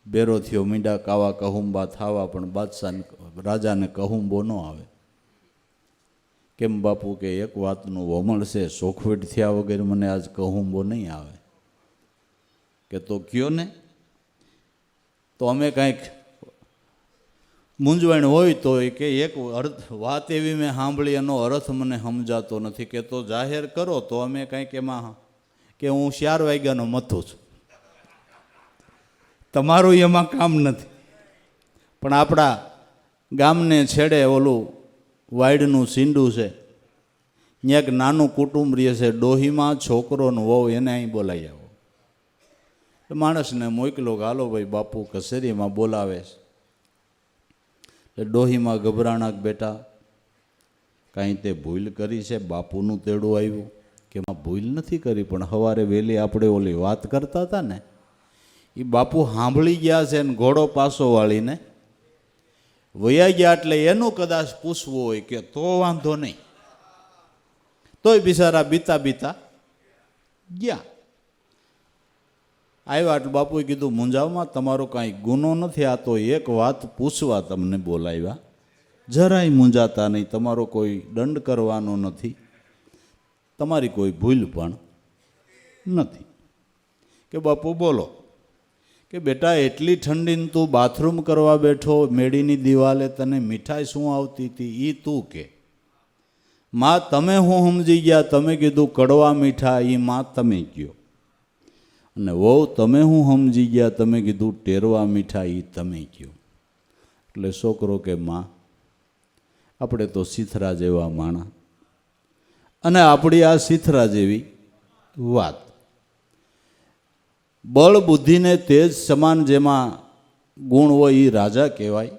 બેરો થયો, મીંડા કાવા કહુંબા થાવા, પણ બાદશાહ રાજાને કહુંબો ન આવે. કેમ બાપુ? કે એક વાતનું વમળ છે, સોખવેટ થયા વગર મને આજ કહુંબો નહીં આવે. કે તો કયો ને. તો અમે કાંઈક મૂંઝવણ હોય તો કે એક અર્થ વાત એવી મેં સાંભળી, એનો અર્થ મને સમજાતો નથી, કે તો જાહેર કરો. તો અમે કાંઈક એમાં કે હું 4 વાગ્યાનો મથું છું, તમારું એમાં કામ નથી. પણ આપણા ગામને છેડે ઓલું વાડનું સીંડું છે, ત્યાં એક નાનું કુટુંબ રહે છે, ડોહીમાં છોકરો ને વહુ, એને અહીં બોલાવી આવો. માણસને મોકલો કે હાલો ભાઈ બાપુ કચેરીમાં બોલાવે છે. એટલે ડોહીમાં ગભરાણા કે બેટા કાંઈ તે ભૂલ કરી છે? બાપુનું તેડું આવ્યું કે એમાં ભૂલ નથી કરી, પણ સવારે વહેલી આપણે ઓલી વાત કરતા હતા ને એ બાપુ સાંભળી ગયા છે ને ઘોડો પાસો વાળીને વયા ગયા. એટલે એનું કદાચ પૂછવું હોય કે તો વાંધો નહીં, તોય બિચારા બીતા બીતા ગયા. આવ્યા એટલે બાપુએ કીધું મૂંઝાવમાં તમારો કાંઈ ગુનો નથી, આ તો એક વાત પૂછવા તમને બોલાવ્યા. જરાય મૂંઝાતા નહીં, તમારો કોઈ દંડ કરવાનો નથી, તમારી કોઈ ભૂલ પણ નથી. કે બાપુ બોલો. કે બેટા એટલી ઠંડીને તું બાથરૂમ કરવા બેઠો, મેડીની દિવાલે તને મીઠાઈ શું આવતી હતી એ તું કે. માં તમે હું સમજી ગયા, તમે કીધું કડવા મીઠા, એ માં તમે કહો. અને વહુ તમે હું સમજી ગયા, તમે કીધું ટેરવા મીઠા એ તમે કહો. એટલે છોકરો કે માં આપણે તો સીથરા જેવા માણા, અને આપણી આ સીથરા જેવી વાત. બળ બુદ્ધિને તેજ સમાન જેમાં ગુણ હોય એ રાજા કહેવાય.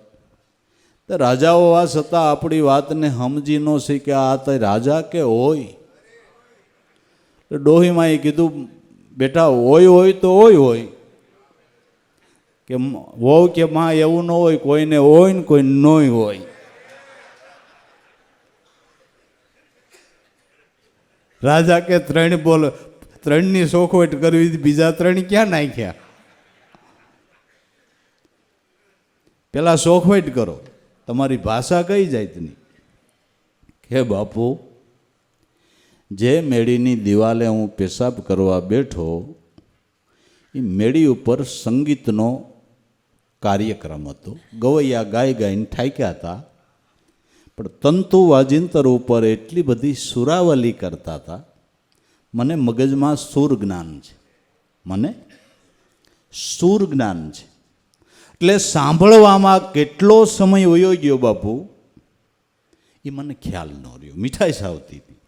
તો રાજા હોવા છતાં આપણી વાતને સમજી ન શીખે આ તો રાજા કે હોય. ડોહીમાં એ કીધું બેટા હોય તો હોય કે વહુ કે માં એવું ન હોય, કોઈને હોય ને કોઈ ન હોય. રાજા કે ત્રણ બોલ, ત્રણની સોખવટ કરવી, બીજા ત્રણ ક્યાં નાખ્યા? પેલા સોખવટ કરો. તમારી ભાષા કઈ જાતની? કે બાપુ જે મેળીની દિવાલે હું પેશાબ કરવા બેઠો એ મેળી ઉપર સંગીતનો કાર્યક્રમ હતો. ગવૈયા ગાઈ ગાઈને ઠાક્યા હતા, પણ તંતુ વાજિંતર ઉપર એટલી બધી સુરાવલી કરતા હતા. મને મગજમાં સુર જ્ઞાન છે, મને સુર જ્ઞાન છે. એટલે સાંભળવામાં કેટલો સમય વયો ગયો બાપુ એ મને ખ્યાલ ન રહ્યો. મીઠાઈ સાવતી હતી.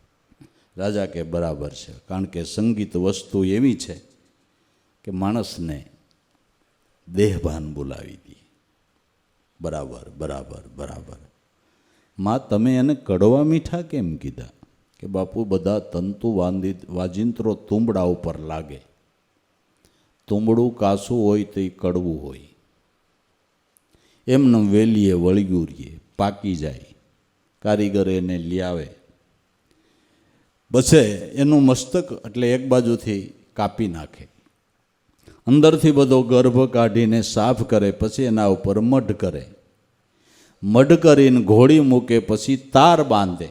રાજા કે બરાબર છે, કારણ કે સંગીત વસ્તુ એવી છે કે માણસને દેહભાન બોલાવી દે. બરાબર બરાબર બરાબર. માં તમે એને કડવા મીઠા કેમ કીધા? કે બાપુ બધા તંતુ વાજિંત્રો તુંબડા ઉપર લાગે. તુંબડું કાસું હોય તો એ કડવું હોય. એમને વેલીએ વળગ્યું રહીએ, પાકી જાય, કારીગર એને લઈ આવે, બસે એનું મસ્તક એટલે એક બાજુથી કાપી નાખે, અંદરથી બધો ગર્ભ કાઢીને સાફ કરે, પછી એના ઉપર મઢ કરે. મઢ કરીને ઘોડી મૂકે, પછી તાર બાંધે.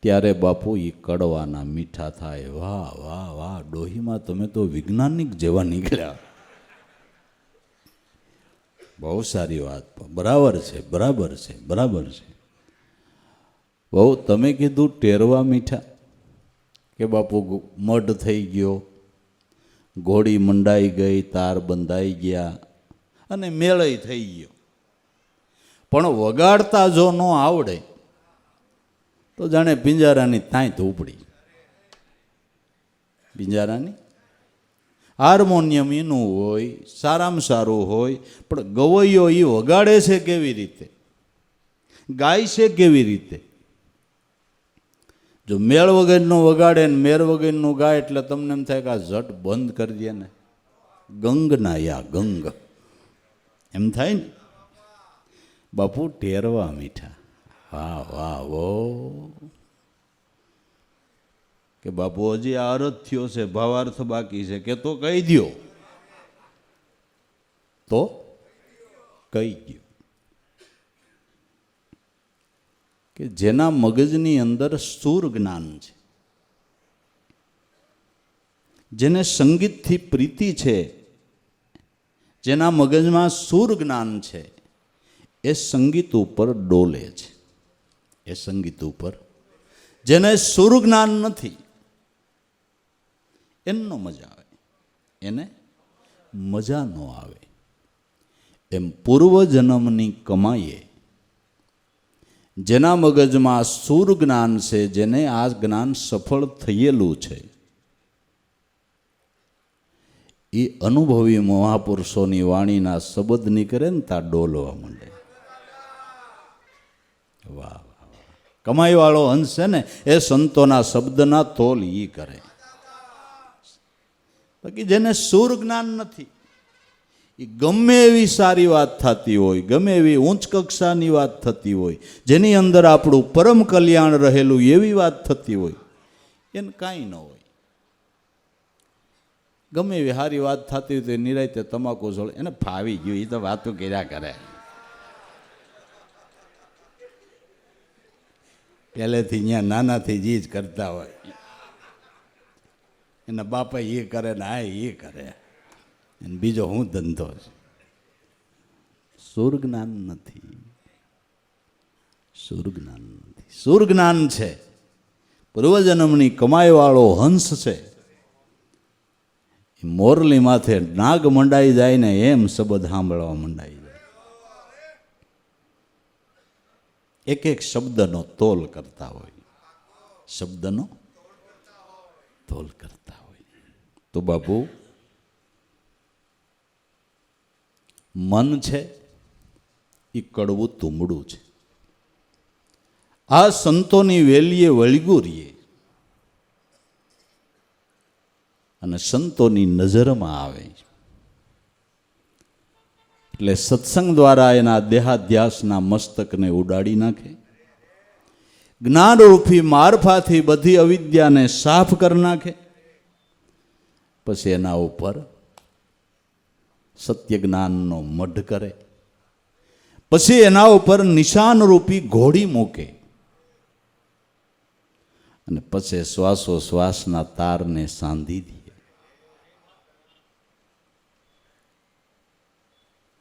ત્યારે બાપુ એ કડવાના મીઠા થાય. વાહ વાહ વાહ, ડોહીમાં તમે તો વૈજ્ઞાનિક જેવા નીકળ્યા. બહુ સારી વાત, બરાબર છે બરાબર છે બરાબર છે. બહુ તમે કીધું ટેરવા મીઠા, કે બાપુ મઢ થઈ ગયો, ઘોડી મંડાઈ ગઈ, તાર બંધાઈ ગયા અને મેળય થઈ ગયો. પણ વગાડતા જો ન આવડે તો જાણે પિંજારાની તાંત ઉપડી. પિંજારાની હાર્મોનિયમ એનું હોય, સારામાં સારું હોય, પણ ગવૈયો એ વગાડે છે કેવી રીતે, ગાય છે કેવી રીતે? જો મેળ વગરનું વગાડે ને મેળ વગરનું ગાય એટલે તમને એમ થાય કે આ ઝટ બંધ કરી દે ને, ગંગ ના યા ગંગ એમ થાય ને. બાપુ ટેરવા મીઠા. વાહ વાહ વો. કે બાપુ હજી આ અર્થ થયો છે, ભાવાર્થ બાકી છે, કે તો કહી દો. તો કહી ગયો કે જેના મગજની અંદર સુર જ્ઞાન છે, જેને સંગીતથી પ્રીતિ છે, જેના મગજમાં સુર જ્ઞાન છે, એ સંગીત ઉપર ડોલે છે. એ સંગીત ઉપર. જેને સુર જ્ઞાન નથી એનો મજા આવે, એને મજા ન આવે. એમ પૂર્વજન્મની કમાઈએ જેના મગજમાં સુર જ્ઞાન છે, જેને આ જ્ઞાન સફળ થયેલું છે, એ અનુભવી મહાપુરુષોની વાણીના શબ્દ નીકળે ને ત્યાં ડોલવા માંડે. વાહ વાહ. કમાઈ વાળો હંસ છે ને એ સંતોના શબ્દના તોલ ઈ કરે. બાકી જેને સુર જ્ઞાન નથી, એ ગમે એવી સારી વાત થતી હોય, ગમે એવી ઉચ્ચ કક્ષાની વાત થતી હોય, જેની અંદર આપણું પરમ કલ્યાણ રહેલું એવી વાત થતી હોય, એને કાંઈ ન હોય. ગમે એવી સારી વાત થતી હોય તો નિરાયતે તમાકુ છોડે, એને ફાવી ગયું, એ તો વાતો કર્યા કરે. પહેલેથી અહીંયા નાનાથી જ કરતા હોય, એના બાપા એ કરે ને આ એ કરે, અને બીજો હું ધંધો છે. સુર જ્ઞાન નથી, સુર જ્ઞાન નથી. સુર જ્ઞાન છે, પૂર્વજન્મની કમાઈ વાળો હંસ છે, મોરલી માથે નાગ મંડાઈ જાય ને એમ શબ્દ સાંભળવા મંડાઈ જાય. એક એક શબ્દનો તોલ કરતા હોય, શબ્દનો તોલ કરતા હોય. તો બાપુ, મન છે એ કડવું તુંબડું છે. આ સંતોની વેલીએ વળગ્યું રહીએ અને સંતોની નજરમાં આવે એટલે સત્સંગ દ્વારા એના દેહાધ્યાસના મસ્તકને ઉડાડી નાખે, જ્ઞાનરૂપી મારફાથી બધી અવિદ્યાને સાફ કરી નાખે. પછી એના ઉપર સત્ય જ્ઞાનનો મઢ કરે, પછી એના ઉપર નિશાનરૂપી ઘોડી મૂકે અને પછી શ્વાસોશ્વાસના તારને સાંધી દે.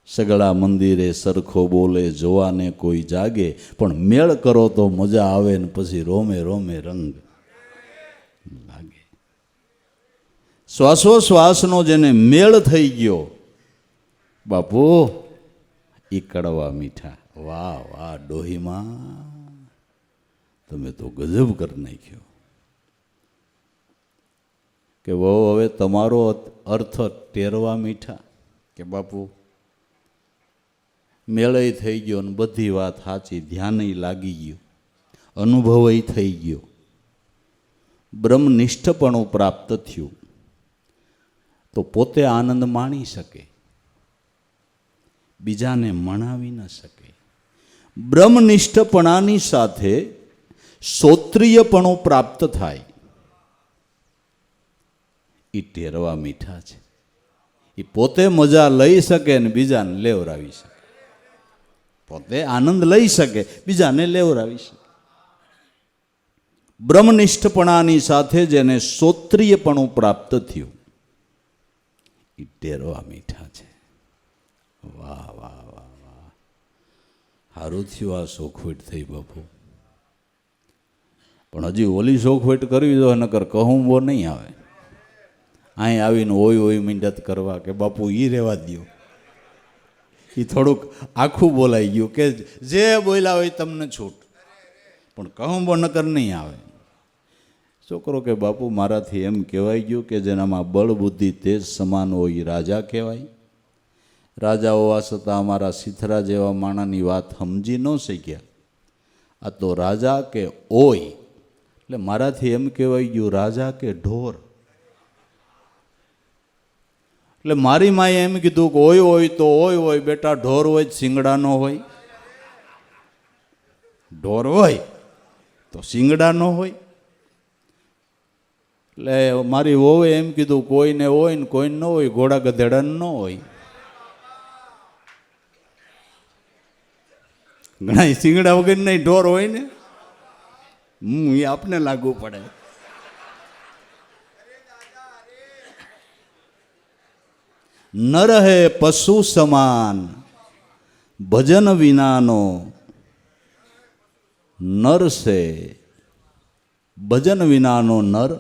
સગળા મંદિરે સરખો બોલે જોવાને કોઈ જાગે, પણ મેળ કરો તો મજા આવે ને પછી રોમે રોમે રંગ લાગે. શ્વાસોશ્વાસનો જેને મેળ થઈ ગયો બાપુ, ઈ કડવા મીઠા. વાહ વાહ ડોહીમાં, તમે તો ગજબ કરી નાખ્યો. કે વહુ હવે તમારો અર્થ ટેરવા મીઠા. કે બાપુ મેળય થઈ ગયો ને બધી વાત સાચી, ધ્યાનય લાગી ગયું, અનુભવય થઈ ગયો, બ્રહ્મનિષ્ઠપણું પ્રાપ્ત થયું, તો પોતે આનંદ માણી શકે, બીજાને મણાવી ન શકે. બ્રહ્મનિષ્ઠપણાની સાથે શ્રોત્રિયપણું પ્રાપ્ત થાય, એ ટેરવા મીઠા છે. એ પોતે મજા લઈ શકે ને બીજાને લેવરાવી શકે, પોતે આનંદ લઈ શકે, બીજાને લેવરાવી શકે. બ્રહ્મનિષ્ઠપણાની સાથે જેને શ્રોત્રિયપણું પ્રાપ્ત થયું, એ ટેરવા મીઠા છે. વાહ વાહ વાહ વાહ, સારું થયું આ શોખવટ થઈ બાપુ. પણ હજી ઓલી શોખવટ કરવી જોઈએ, નકર કહું બો નહીં આવે. અહીં આવીને ઓય મિંડત કરવા કે બાપુ ઈ રહેવા દો, એ થોડુંક આખું બોલાઈ ગયું કે જે બોલ્યા હોય તમને છૂટ, પણ કહું બો નકર નહીં આવે. છોકરો કે બાપુ મારાથી એમ કહેવાય ગયું કે જેનામાં બળ બુદ્ધિ તેજ સમાન હોય એ રાજા કહેવાય. રાજા હોવા છતાં અમારા સિથરા જેવા માણાની વાત સમજી ન શક્યા. આ તો રાજા કે ઓય, એટલે મારાથી એમ કહેવાય ગયું રાજા કે ઢોર. એટલે મારી માએ એમ કીધું કે હોય તો હોય બેટા, ઢોર હોય શિંગડા ન હોય. ઢોર હોય તો શિંગડા ન હોય. એટલે મારી વહુએ એમ કીધું કોઈને હોય ને કોઈને ન હોય, ઘોડા ગધેડા ન હોય. ઘણા શિંગડા વગર નહીં ઢોર હોય ને, એ આપને લાગુ પડે. ન રહે પશુ સમાન ભજન વિનાનો નર છે, ભજન વિનાનો નર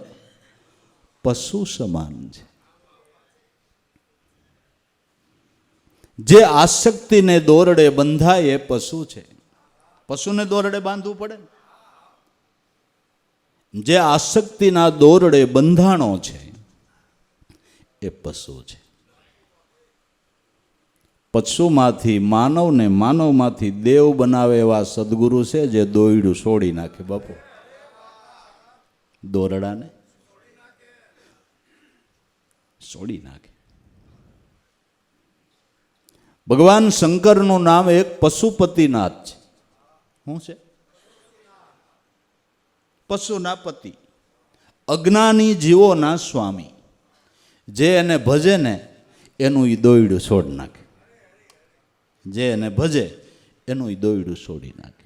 પશુ સમાન છે. જે આસક્તિને દોરડે બંધાય એ પશુ છે. પશુને દોરડે બાંધવું પડે. જે આસક્તિના દોરડે બંધાણો છે એ પશુ છે. પશુમાંથી માનવને, માનવમાંથી દેવ બનાવે એવા સદગુરુ છે જે દોયડું છોડી નાખે બાપુ. દોરડાને છોડી નાખે. ભગવાન શંકરનું નામ એક પશુપતિનાથ છે. શું છે? પશુના પતિ, અજ્ઞાની જીવોના સ્વામી. જે એને ભજે ને એનું ઈ દોયડું છોડી નાખે. જે એને ભજે એનું ઈ દોયડું છોડી નાખે.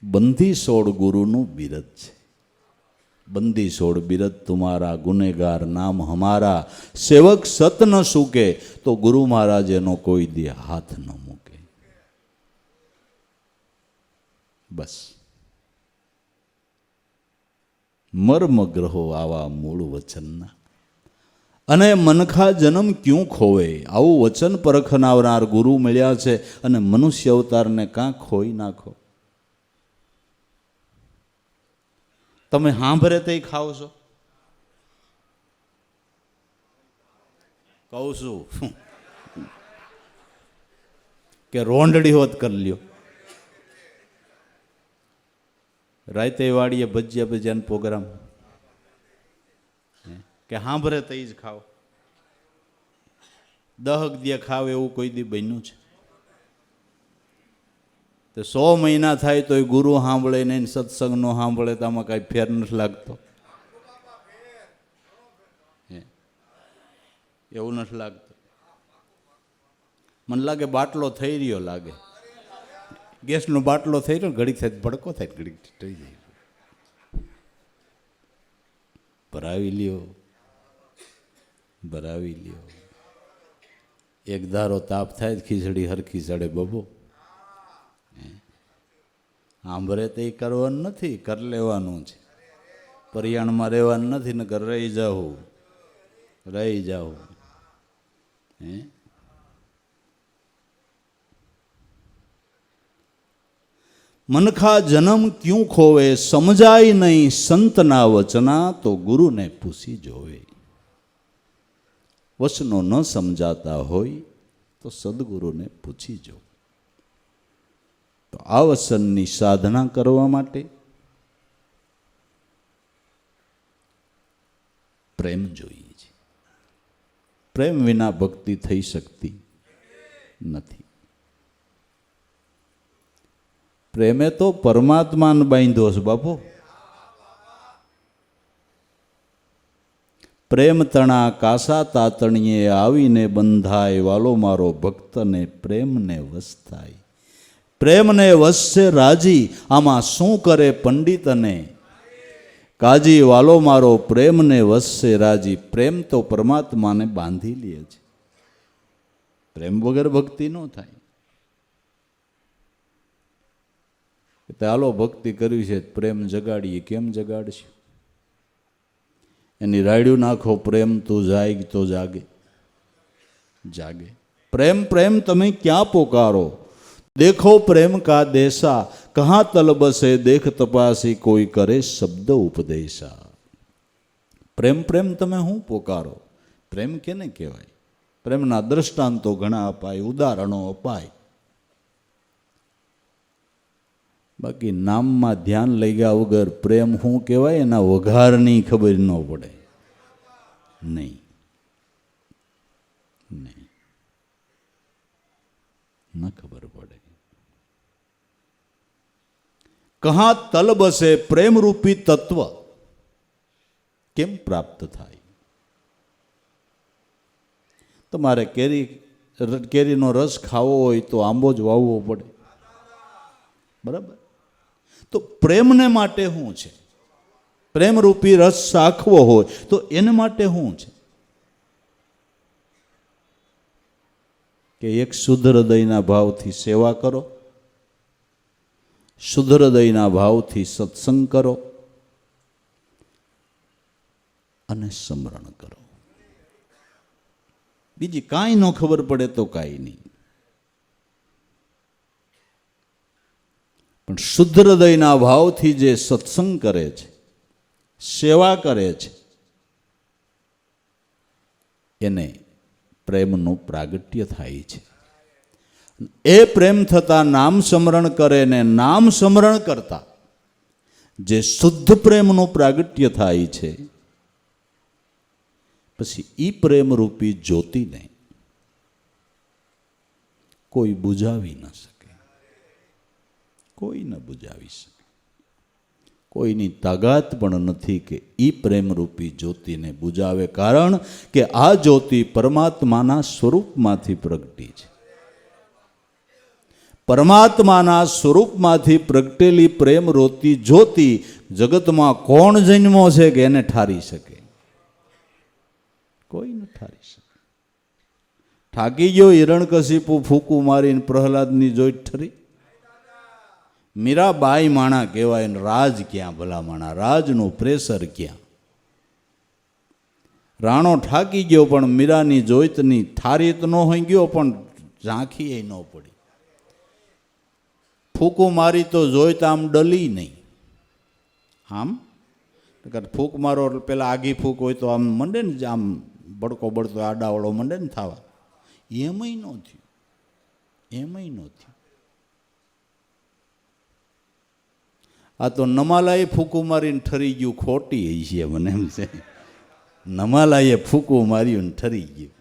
બંધી સોળ ગુરુનું બિરદ છે. બંદી છોડ બિરદ તુમારા, ગુનેગાર નામ હમારા, સેવક સત ન સુકે તો ગુરુ મહારાજ એનો કોઈ દી હાથ ન મૂકે. બસ મર્મ ગ્રહો આવા મૂળ વચનના. અને મનખા જન્મ ક્યું ખોવે, આવું વચન પરખનાવનાર ગુરુ મળ્યા છે. અને મનુષ્ય અવતારને કાં ખોઈ નાખો. તમે સાંભળે તે ખાઓ છો? કહું છું કે રોંઢડી હોત કરી લ્યો. રાતે વાડીએ ભજીયા ભજીયાનો પ્રોગ્રામ કે સાંભળે તે જ ખાઓ. દહક દે ખાવ એવું કોઈ દી બન્યું છે? તો 100 મહિના થાય તો એ ગુરુ સાંભળે નહીં, સત્સંગ નો સાંભળે તો આમાં કાંઈ ફેર નથી લાગતો? એવું નથી લાગતું? મને લાગે બાટલો થઈ રહ્યો લાગે. ગેસનો બાટલો થઈ રહ્યો, ઘડીક થાય ભડકો થાય, ઘડીક થઈ જાય. ભરાવી લ્યો, ભરાવી લ્યો. એક ધારો તાપ થાય ખીચડી હરખી ચડે બબો. સાંભળે તે કરવાનું નથી, કરી લેવાનું છે. પરિયાણમાં રહેવાનું નથી ને ઘર રહી જાઉં, રહી જાઉં. મનખા જન્મ ક્યું ખોવે, સમજાય નહીં સંતના વચના, તો ગુરુને પૂછી જોવે. વચનો ન સમજાતા હોય તો સદગુરુને પૂછી જો. તો આ વચનની સાધના કરવા માટે પ્રેમ જોઈએ છે. પ્રેમ વિના ભક્તિ થઈ શકતી નથી. પ્રેમે તો પરમાત્માને બાંધ્યો છે બાપુ. પ્રેમ તણા કાસા તાતણીએ આવીને બંધાય, વાલો મારો ભક્તને પ્રેમને વશ થાય. પ્રેમને વશ છે રાજી, આમાં શું કરે પંડિતને કાજી, વાલો મારો પ્રેમને વશ છે રાજી. પ્રેમ તો પરમાત્માને બાંધી લે છે. પ્રેમ વગર ભક્તિ ન થાય. ચાલો ભક્તિ કરવી છે, પ્રેમ જગાડીએ. કેમ જગાડશું? એની રાયડું નાખો, પ્રેમ તું જાગ તો જાગે, જાગે. પ્રેમ પ્રેમ તમે ક્યાં પોકારો, દેખો પ્રેમ કા દેશા, કહાં તલબસે દેખ તપાસી, કોઈ કરે શબ્દ ઉપદેશા. પ્રેમ પ્રેમ તમે શું પોકારો? પ્રેમ કેને કહેવાય? પ્રેમના દ્રષ્ટાંતો ઘણા અપાય, ઉદાહરણો અપાય. બાકી નામમાં ધ્યાન લઈ ગયા વગર પ્રેમ શું કહેવાય એના વઘારની ખબર ન પડે. નહીં, નહીં, ન ખબર પડે. કહાં તલબસે, પ્રેમરૂપી તત્વ કેમ પ્રાપ્ત થાય? તમારે કેરીનો રસ ખાવો હોય તો આંબો જ વાવવો પડે, બરાબર? તો પ્રેમને માટે શું છે? પ્રેમરૂપી રસ ચાખવો હોય તો એને માટે શું છે? કે એક શુદ્ધ હૃદયના ભાવથી સેવા કરો, શુદ્ધ હૃદયના ભાવથી સત્સંગ કરો અને સ્મરણ કરો. બીજી કાંઈ ન ખબર પડે તો કાંઈ નહીં, પણ શુદ્ધ હૃદયના ભાવથી જે સત્સંગ કરે છે, સેવા કરે છે, એને પ્રેમનું પ્રાગટ્ય થાય છે. એ પ્રેમ થતા નામ સ્મરણ કરે ને નામ સ્મરણ કરતા જે શુદ્ધ પ્રેમનું પ્રાગટ્ય થાય છે, પછી ઈ પ્રેમરૂપી જ્યોતિને કોઈ બુઝાવી ન શકે, કોઈ ન બુઝાવી શકે. કોઈની તાકાત પણ નથી કે ઈ પ્રેમરૂપી જ્યોતિને બુઝાવે, કારણ કે આ જ્યોતિ પરમાત્માના સ્વરૂપમાંથી પ્રગટી છે. પરમાત્માના સ્વરૂપમાંથી પ્રગટેલી પ્રેમરૂપી જ્યોતિ જગતમાં કોણ જન્મો છે કે એને ઠારી શકે? કોઈ ન ઠારી શકે. ઠાકી ગયો હિરણ્યકશિપુ ફૂંકું મારીને પ્રહલાદની જોઈ ઠરી? મીરાબાઈ માણા કહેવાય ને રાજ ક્યાં ભલા માણા, રાજનું પ્રેશર ક્યાં. રાણો ઠાકી ગયો પણ મીરાની જોઈતની થારી તો ન હોઈ ગયો પણ ઝાંખી ન પડી. ફૂંકું મારી તો જોઈત આમ ડલી નહીં. આમ ફૂંક મારો એટલે પેલા આગી ફૂંક હોય તો આમ મંડે ને, આમ બડકો બળતો આડાવાળો મંડે ને થવા, એમય ન થયું, એમય ન થયું. આ તો નમાલાએ ફૂંકું મારીને ઠરી ગયું, ખોટી છે મને એમ છે. નમાલાએ ફૂંકું માર્યું ને ઠરી ગયું.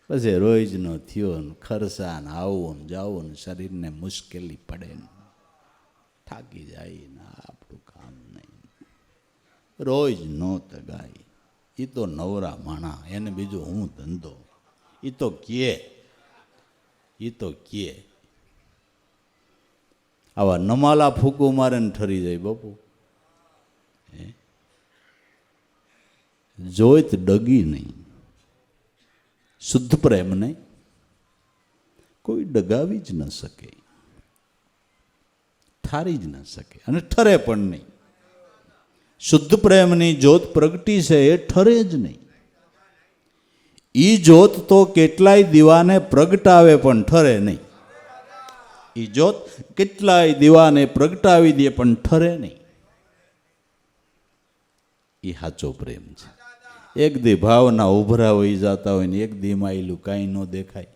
પછી રોજનો થયો ને ખરસા ને આવું ને જાવું ને શરીરને મુશ્કેલી પડે ને થાકી જાય ને આપણું કામ નહીં. રોજ નો તગાય. એ તો નવરા માણા, એને બીજું હું ધંધો. એ તો કે આવા નમાલા ફૂંકું મારે ને ઠરી જાય બાપુ. જોઈત ડગી નહીં. શુદ્ધ પ્રેમને કોઈ ડગાવી જ ન શકે, ઠારી જ ન શકે અને ઠરે પણ નહીં. શુદ્ધ પ્રેમની જ્યોત પ્રગટી છે એ ઠરે જ નહીં. ઈ જ્યોત તો કેટલાય દીવાને પ્રગટાવે પણ ઠરે નહીં. ઈ જ્યોત કેટલાય દીવાને પ્રગટાવી દે પણ ઠરે નહીં. એ સાચો પ્રેમ છે. એક દી ભાવના ઉભરા હોઈ જતા હોય ને એક દી માયલું કાંઈ ન દેખાય,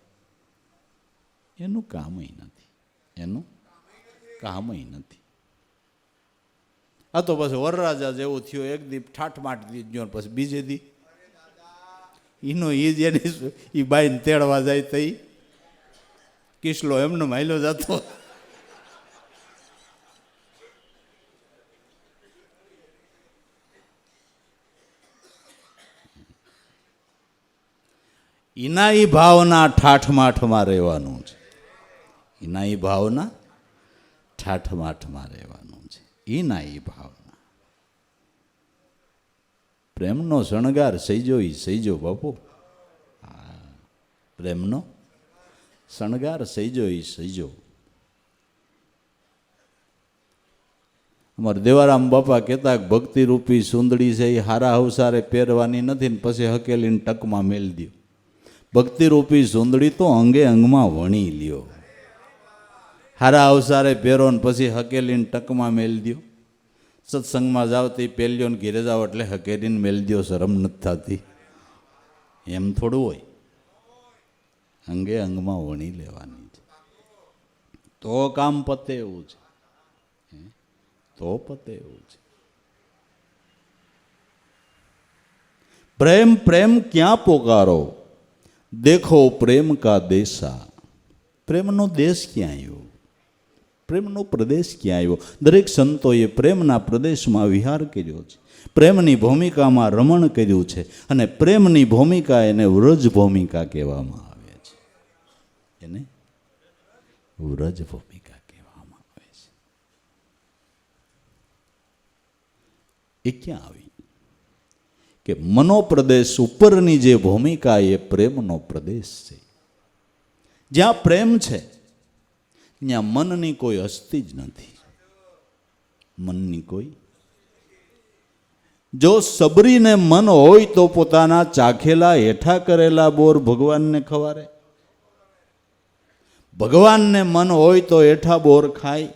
એનું કામય નથી, એનું કામય નથી. આ તો પછી વરરાજા જેવું થયું, એક દી ઠાઠમાટ દી ગયો પછી બીજે દી એનો એ જ એની એ બાઈને તેડવા જાય તો એ કિસલો એમનો માયલો જતો. એના એ ભાવના ઠાઠમાઠમાં રહેવાનું છે. એના એ ભાવના ઠાઠમાઠમાં રહેવાનું છે. એના એ ભાવના. પ્રેમનો શણગાર સૈજો ઈ સૈજો બાપુ. હા, પ્રેમનો શણગાર સૈજો ઈ સૈજો. અમારા દેવારામ બાપા કહેતા ભક્તિ રૂપી સુંદડી છે એ હારા અવસારે પહેરવાની નથી ને પછી હકેલીને ટકમાં મેલ દો. ભક્તિરૂપી સુંદડી તો અંગે અંગમાં વણી લ્યો. હારા અવસારે પહેરો ને પછી હકેલીને ટકમાં મેલ દો. સત્સંગમાં જાઓ તો પહેલ્યો ને ઘેરે જાઓ એટલે હકેલીને મેલ દો, શરમ નથી થતી. એમ થોડું હોય, અંગે અંગમાં વણી લેવાની છે તો કામ પતે એવું છે, તો પતે એવું છે. પ્રેમ પ્રેમ ક્યાં પોકારો, દેખો પ્રેમ કા દેશા. પ્રેમનો દેશ ક્યાં આવ્યો, પ્રેમનો પ્રદેશ ક્યાં આવ્યો. દરેક સંતોએ પ્રેમના પ્રદેશમાં વિહાર કર્યો છે, પ્રેમની ભૂમિકામાં રમણ કર્યું છે અને પ્રેમની ભૂમિકા એને વ્રજ ભૂમિકા કહેવામાં આવે છે. એને વ્રજ ભૂમિકા કહેવામાં આવે છે. એ ક્યાં આવી કે મનોપ્રદેશ ઉપરની જે ભૂમિકા એ પ્રેમનો પ્રદેશ છે. જ્યાં પ્રેમ છે ત્યાં મનની કોઈ હસ્તી જ નથી. મનની કોઈ, જો સબરીને મન હોય તો પોતાના ચાખેલા હેઠા કરેલા બોર ભગવાનને ખવારે. ભગવાનને મન હોય તો હેઠા બોર ખાય.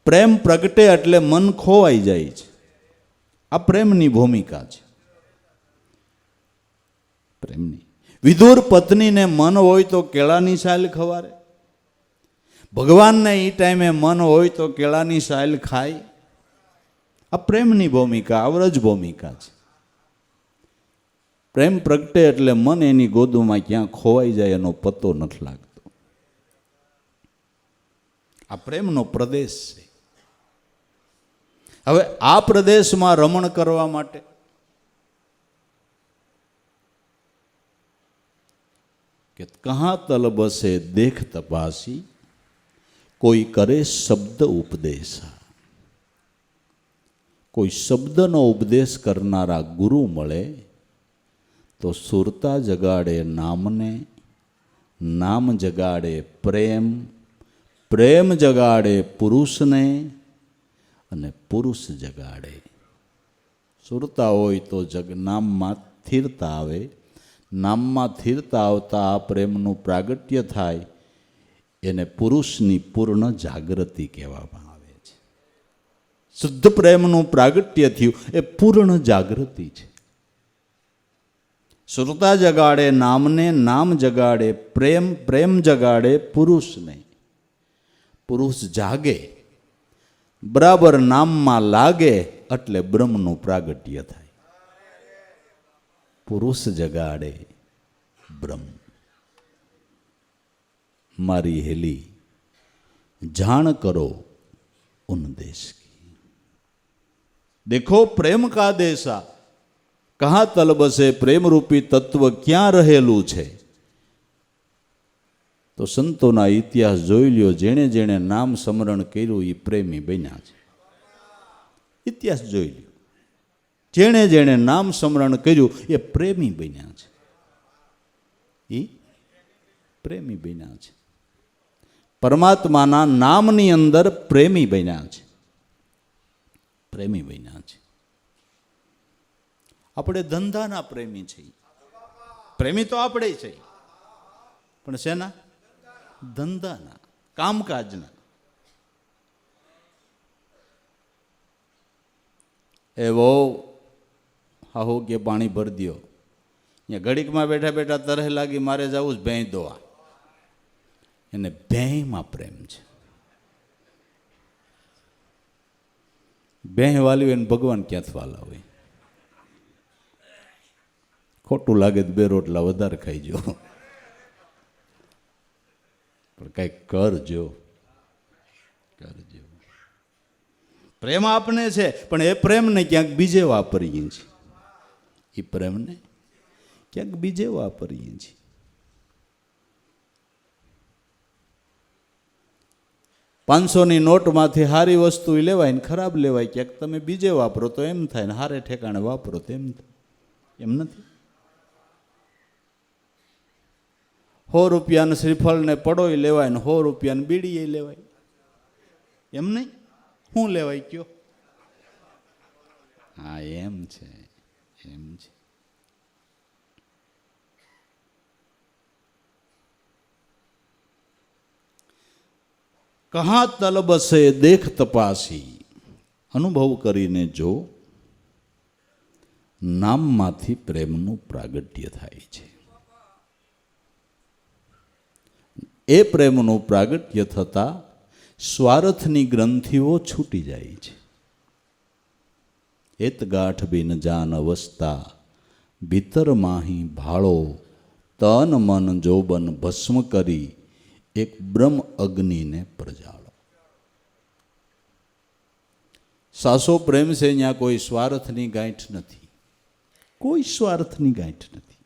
પ્રેમ પ્રગટે એટલે મન ખોવાઈ જાય છે. આ પ્રેમની ભૂમિકા છે. પ્રેમની વિદુર પત્નીને મન હોય તો કેળાની સાલ ખવારે. ભગવાનને એ ટાઈમે મન હોય તો કેળાની સાલ ખાય. આ પ્રેમની ભૂમિકા, આવરજ ભૂમિકા છે. પ્રેમ પ્રગટે એટલે મન એની ગોદમાં ક્યાં ખોવાઈ જાય એનો પતો નથી લાગતો. આ પ્રેમનો પ્રદેશ છે. હવે આ પ્રદેશમાં રમણ કરવા માટે કે કહા તલબસે દેખ તપાસી, કોઈ કરે શબ્દ ઉપદેશા. કોઈ શબ્દનો ઉપદેશ કરનારા ગુરુ મળે તો સુરતા જગાડે નામને, નામ જગાડે પ્રેમ, પ્રેમ જગાડે પુરુષને અને પુરુષ જગાડે. સુરતા હોય તો નામમાં સ્થિરતા આવે. નામમાં સ્થિરતા આવતા આ પ્રેમનું પ્રાગટ્ય થાય એને પુરુષની પૂર્ણ જાગૃતિ કહેવામાં આવે છે. શુદ્ધ પ્રેમનું પ્રાગટ્ય થયું એ પૂર્ણ જાગૃતિ છે. સુરતા જગાડે નામને, નામ જગાડે પ્રેમ, પ્રેમ જગાડે પુરુષને. પુરુષ જાગે, બરાબર નામમાં લાગે એટલે બ્રહ્મનું પ્રાગટ્ય થાય. પુરુષ જગાડે બ્રહ્મ. મારી હેલી જાણ કરો ઉન દેશ કી. દેખો પ્રેમ કા દેશા કહા તલબસે. પ્રેમ રૂપી તત્વ ક્યાં રહેલું છે? તો સંતોના ઇતિહાસ જોઈ લ્યો. જેણે જેણે નામ સ્મરણ કર્યું એ પ્રેમી બન્યા છે. ઇતિહાસ જોઈ લ્યો. જેણે જેણે નામ સ્મરણ કર્યું એ પ્રેમી બન્યા છે. એ પ્રેમી બન્યા છે. પરમાત્માના નામની અંદર પ્રેમી બન્યા છે. પ્રેમી બન્યા છે. આપણે ધંધાના પ્રેમી છીએ. પ્રેમી તો આપણે છે, પણ શેના? ધંધાના, કામકાજના. એવો હાહુ કે પાણી ભરી દો. અહીંયા ઘડીકમાં બેઠા બેઠા તરહ લાગી મારે જવું જ ભેંસ દોવા. એને ભેંમાં પ્રેમ છે. ભેંસ વાલી હોય ને ભગવાન ક્યાંથી વાલા હોય? ખોટું લાગે તો બે રોટલા વધારે ખાઈજો, પણ કંઈક કરજો. કરજો. પ્રેમ આપને છે, પણ એ પ્રેમને ક્યાંક બીજે વાપરીએ છીએ. એ પ્રેમને ક્યાંક બીજે વાપરીએ છીએ. પાંચસોની નોટમાંથી સારી વસ્તુ લેવાય ને ખરાબ લેવાય. ક્યાંક તમે બીજે વાપરો તો એમ થાય, ને હારે ઠેકાણે વાપરો તો એમ થાય. એમ નથી. 100 રૂપિયાનું શ્રીફળ ને પડોય લેવાય ને 100 રૂપિયાની બીડી લેવાય. એમ નહીં. શું લેવાય કયો? હા, એમ છે. એમ છે. કહા તલબસે દેખ તપાસી. અનુભવ કરીને જો નામમાંથી પ્રેમનું પ્રાગટ્ય થાય છે. એ પ્રેમનું પ્રાગટ્ય થતા સ્વાર્થની ગ્રંથિઓ છૂટી જાય છે. એત ગાંઠ બિન જાન અવસ્થા ભીતર માહી ભાળો તન મન જોબન ભસ્મ કરી એક બ્રહ્મ અગ્નિને પ્રજાળો. સાસો પ્રેમ છે, અહીંયા કોઈ સ્વાર્થની ગાંઠ નથી. કોઈ સ્વાર્થની ગાંઠ નથી.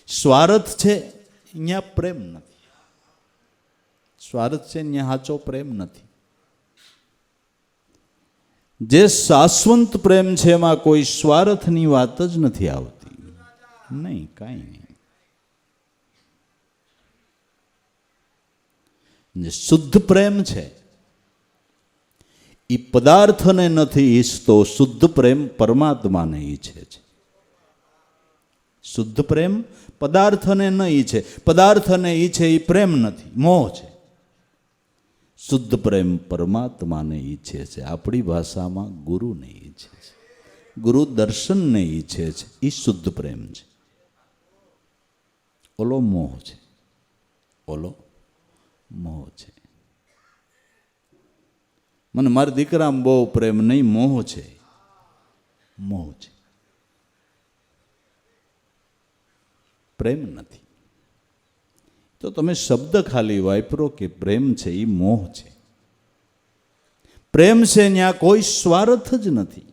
સ્વાર્થ છે અહીંયા પ્રેમ નથી. સ્વાર્થ છે અહીંયા સાચો પ્રેમ નથી. જે શાશ્વત પ્રેમ છે એમાં કોઈ સ્વાર્થની વાત જ નથી આવતી. નહીં, કાંઈ નહીં. જે શુદ્ધ પ્રેમ છે એ પદાર્થને નથી ઈચ્છતો. શુદ્ધ પ્રેમ પરમાત્માને ઈચ્છે છે. શુદ્ધ પ્રેમ પદાર્થને ન ઈચ્છે. પદાર્થને ઈચ્છે એ પ્રેમ નથી, મોહ છે. શુદ્ધ પ્રેમ પરમાત્માને ઈચ્છે છે. આપણી ભાષામાં ગુરુને ઈચ્છે છે. ગુરુ દર્શનને ઈચ્છે છે. એ શુદ્ધ પ્રેમ છે. ઓલો મોહ છે. ઓલો મોહ છે. મને મારા દીકરામાં બહુ પ્રેમ નહીં, મોહ છે. મોહ છે. પ્રેમ નથી. તો તમે શબ્દ ખાલી વાપરો કે પ્રેમ છે, એ મોહ છે. પ્રેમ છે ત્યાં કોઈ સ્વાર્થ જ નથી.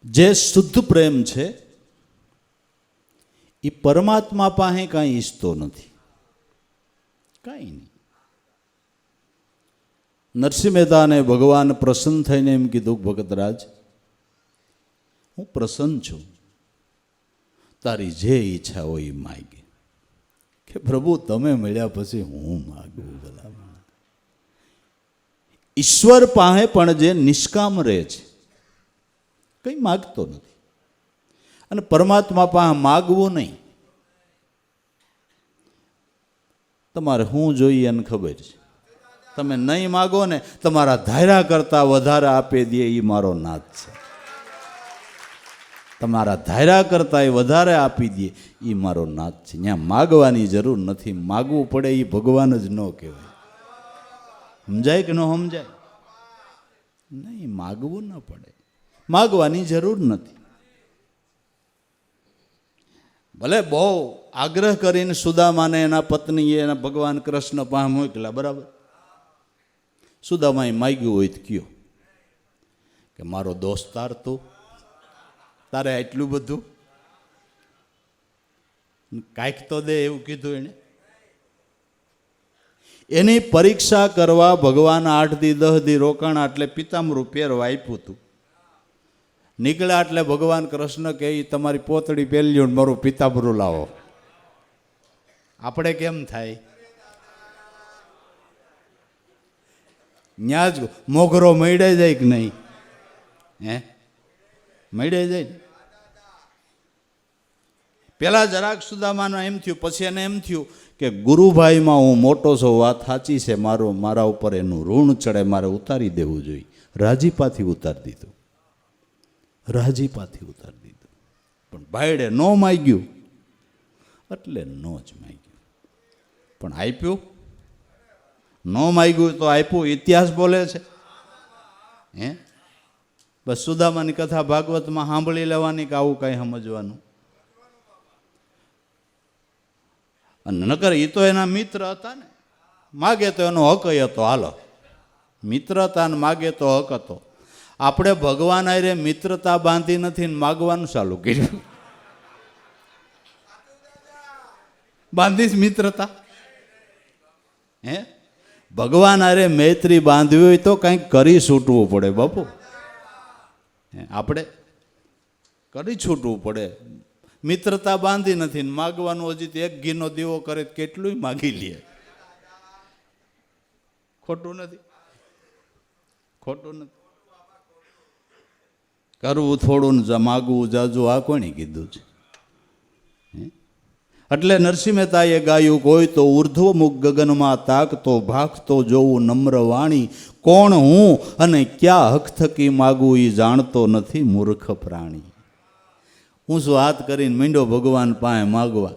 જે શુદ્ધ પ્રેમ છે એ પરમાત્મા પાસે કાંઈ ઈચ્છતો નથી. કાંઈ નહીં. નરસિંહ મહેતાને ભગવાન પ્રસન્ન થઈને એમ કીધું, ભગતરાજ હું પ્રસન્ન છું, તારી જે ઈચ્છા હોય એ માગે. કે પ્રભુ તમે મળ્યા પછી હું માગું ભલા. ઈશ્વર પાસે પણ જે નિષ્કામ રહે છે, કંઈ માગતો નથી. અને પરમાત્મા પાસે માગવું નહીં. તમારે શું જોઈએ એને ખબર છે. તમે નહીં માગો ને, તમારા ધાર્યા કરતાં વધારે આપી દે એ મારો નાથ છે. તમારા ધાર્યા કરતાં એ વધારે આપી દે એ મારો નાથ છે. ત્યાં માગવાની જરૂર નથી. માગવું પડે એ ભગવાન જ ન કહેવાય. સમજાય કે ન સમજાય? નહીં, માગવું ન પડે. માગવાની જરૂર નથી. ભલે બહુ આગ્રહ કરીને સુદામાને એના પત્નીએ એના ભગવાન કૃષ્ણ પાસે મોકલા, બરાબર. સુદામાએ માગ્યું હોય તો કયો કે મારો દોસ્તાર તું, તારે આટલું બધું કાંઈક તો દે, એવું કીધું એને. એની પરીક્ષા કરવા ભગવાન 8 દી 10 દી રોકાણા, એટલે પિતાંબરું પહેરવા આપ્યું હતું. નીકળ્યા એટલે ભગવાન કૃષ્ણ કહે તમારી પોતળી પહેરી ને મારું પિતાંબરું લાવો. આપણે કેમ થાય? ન્યા જ મોગરો મળે જાય કે નહીં? હે, મળે જાય ને. પેલા જરાક સુદામાનું એમ થયું, પછી એને એમ થયું કે ગુરુભાઈમાં હું મોટો છું, વાત સાચી છે, મારા ઉપર એનું ઋણ ચડે, મારે ઉતારી દેવું જોઈએ. રાજીપાથી ઉતારી દીધું, રાજીપાથી ઉતારી દીધું. પણ ભાઈડે ન માગ્યું એટલે ન જ માગ્યું. પણ આપ્યું, ન માગ્યું તો આપ્યું. ઇતિહાસ બોલે છે. હે, બસ સુદામાની કથા ભાગવતમાં સાંભળી લેવાની કે આવું કાંઈ સમજવાનું. અને નકર એ તો એના મિત્ર હતા ને, માગે તો એનો હક હતો. હાલો, મિત્ર હતા ને માગે તો હક હતો. આપણે ભગવાન આરે મિત્રતા બાંધી નથી ને માગવાનું ચાલુ કર્યું. બાંધીશ મિત્રતા? હે, ભગવાન આરે મૈત્રી બાંધવી હોય તો કંઈક કરી છૂટવું પડે બાપુ. આપણે કરી છૂટવું પડે. મિત્રતા બાંધી નથી ને માગવાનું, હજી એક ઘીનો દીવો કરે કેટલું માગી લે. ખોટું નથી? ખોટું નથી. કરવું થોડું ને માગવું જાજુ, આ કોણે કીધું છે? એટલે નરસિંહ મહેતાએ ગાયું, કોઈ તો ઉર્ધ્વમુખ ગગનમાં તાકતો ભાગતો જોવું નમ્ર વાણી, કોણ હું અને ક્યાં હક થકી માગું એ જાણતો નથી મૂર્ખ પ્રાણી. હું શું હાથ કરીને મીંડો ભગવાન પાસે માગવા,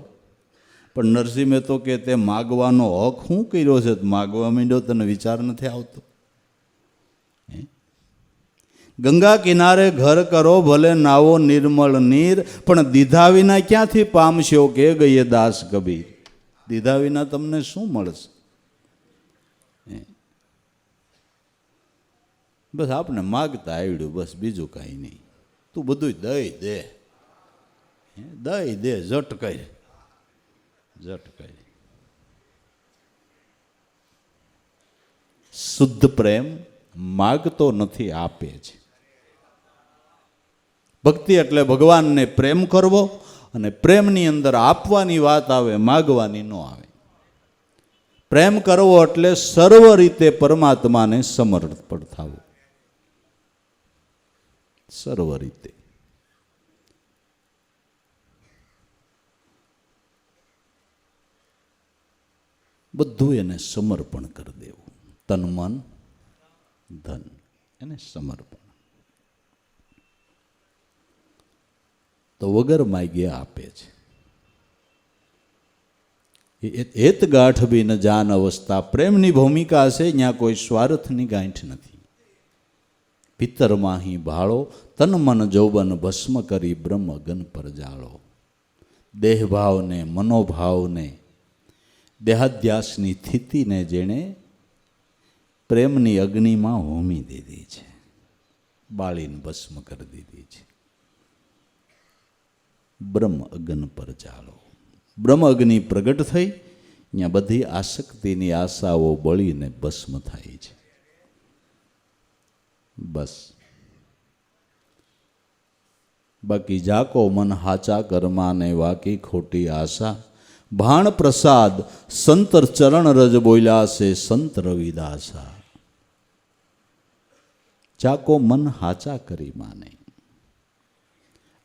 પણ નરસિંહ મહેતો કે તે માગવાનો હક શું કર્યો છે? માગવા મીંડો, તને વિચાર નથી આવતો? ગંગા કિનારે ઘર કરો ભલે નાવો નિર્મળ નીર, પણ દીધા વિના ક્યાંથી પામશો કે ગયે દાસ કબીર. દીધા વિના તમને શું મળશે? બસ આપણે માગતા આવડ્યું, બસ બીજું કાંઈ નહીં. તું બધું દઈ દે, દઈ દે, જટ કર, જટ કર. શુદ્ધ પ્રેમ માગતો નથી, આપે છે. ભક્તિ એટલે ભગવાનને પ્રેમ કરવો, અને પ્રેમની અંદર આપવાની વાત આવે, માગવાની ન આવે. પ્રેમ કરવો એટલે સર્વ રીતે પરમાત્માને સમર્પણ થવું, સર્વ રીતે. બધું એને સમર્પણ કરી દેવું, તન મન ધન, એને સમર્પણ. તો વગર માગ્યા આપે છે. હેત ગાંઠ બી ન જાન અવસ્થા. પ્રેમની ભૂમિકા છે, ત્યાં કોઈ સ્વાર્થની ગાંઠ નથી. પિત્તરમાં હી ભાળો, તન મન જૌબન ભસ્મ કરી બ્રહ્મ અગન પર જાળો. દેહભાવને, મનોભાવને, દેહાધ્યાસની સ્થિતિને જેણે પ્રેમની અગ્નિમાં હોમી દીધી છે, બાળીને ભસ્મ કરી દીધી છે. બ્રહ્મ અગ્ન પર ચાલો. બ્રહ્મ અગ્નિ પ્રગટ થઈ, ત્યાં બધી આસક્તિની આશાઓ બળીને ભસ્મ થાય છે. બસ. બાકી જાકો મન હાચા કર્માને વાકી ખોટી આશા, ભાણ પ્રસાદ સંત ચરણ રજ બોલ્યા છે સંત રવિદાસા. ચાકો મન હાચા કરી માને.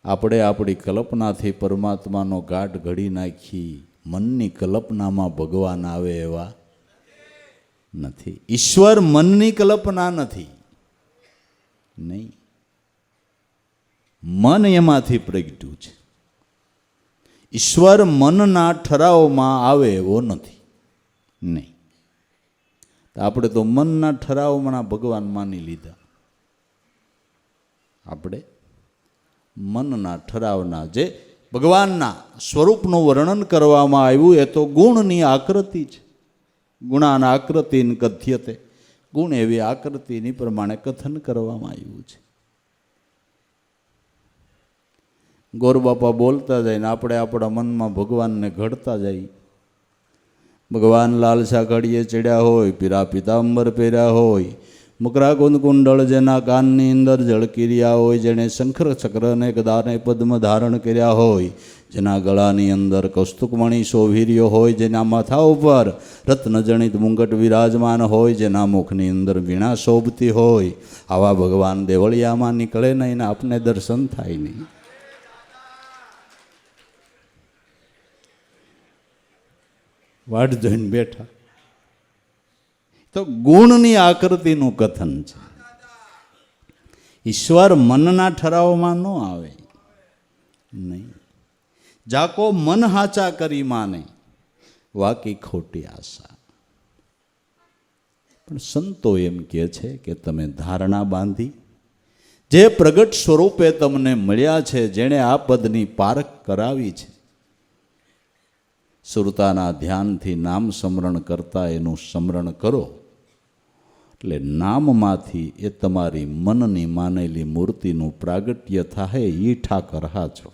આપણે આપણી કલ્પનાથી પરમાત્માનો ગાંઠ ઘડી નાખી, મનની કલ્પનામાં ભગવાન આવે એવા નથી. ઈશ્વર મનની કલ્પના નથી, નહીં, મન એમાંથી પ્રગટ્યું છે. ઈશ્વર મનના ઠરાવમાં આવે એવો નથી, નહીં. આપણે તો મનના ઠરાવમાં ભગવાન માની લીધા. આપણે મનના ઠરાવના જે ભગવાનના સ્વરૂપનું વર્ણન કરવામાં આવ્યું એ તો ગુણની આકૃતિ છે. ગુણાના આકૃતિન કથ્યતે, ગુણ એવી આકૃતિની પ્રમાણે કથન કરવામાં આવ્યું છે. ગોરબાપા બોલતા જાય ને આપણે આપણા મનમાં ભગવાનને ઘડતા જઈએ. ભગવાન લાલસા ઘડીએ ચડ્યા હોય, પીરા પિતાંબર પહેર્યા હોય, મકરા કુંડળ જેના કાનની અંદર ઝળકી રહ્યા હોય, જેણે શંખર ચક્ર અને ગદાને પદ્મ ધારણ કર્યા હોય, જેના ગળાની અંદર કૌસ્તુકમણી શોભી રહ્યો હોય, જેના માથા ઉપર રત્નજણિત મુંગટ વિરાજમાન હોય, જેના મુખની અંદર વીણા શોભતી હોય, આવા ભગવાન દેવળિયામાં નીકળે નહીં ને આપને દર્શન થાય નહીં. વાટ જોઈને બેઠા. તો ગુણની આકૃતિનું કથન છે. ઈશ્વર મનના ઠરાવમાં ન આવે, નહીં. જાકો મન હાચા કરી માને, વાકી ખોટી આશા. પણ સંતો એમ કહે છે કે તમે ધારણા બાંધી, જે પ્રગટ સ્વરૂપે તમને મળ્યા છે, જેણે આ પદની પારખ કરાવી છે, સુરતાના ધ્યાનથી નામ સ્મરણ કરતા એનું સ્મરણ કરો, એટલે નામમાંથી એ તમારી મનની માનેલી મૂર્તિનું પ્રાગટ્ય થાય. ઈ ઠાકર હાચો,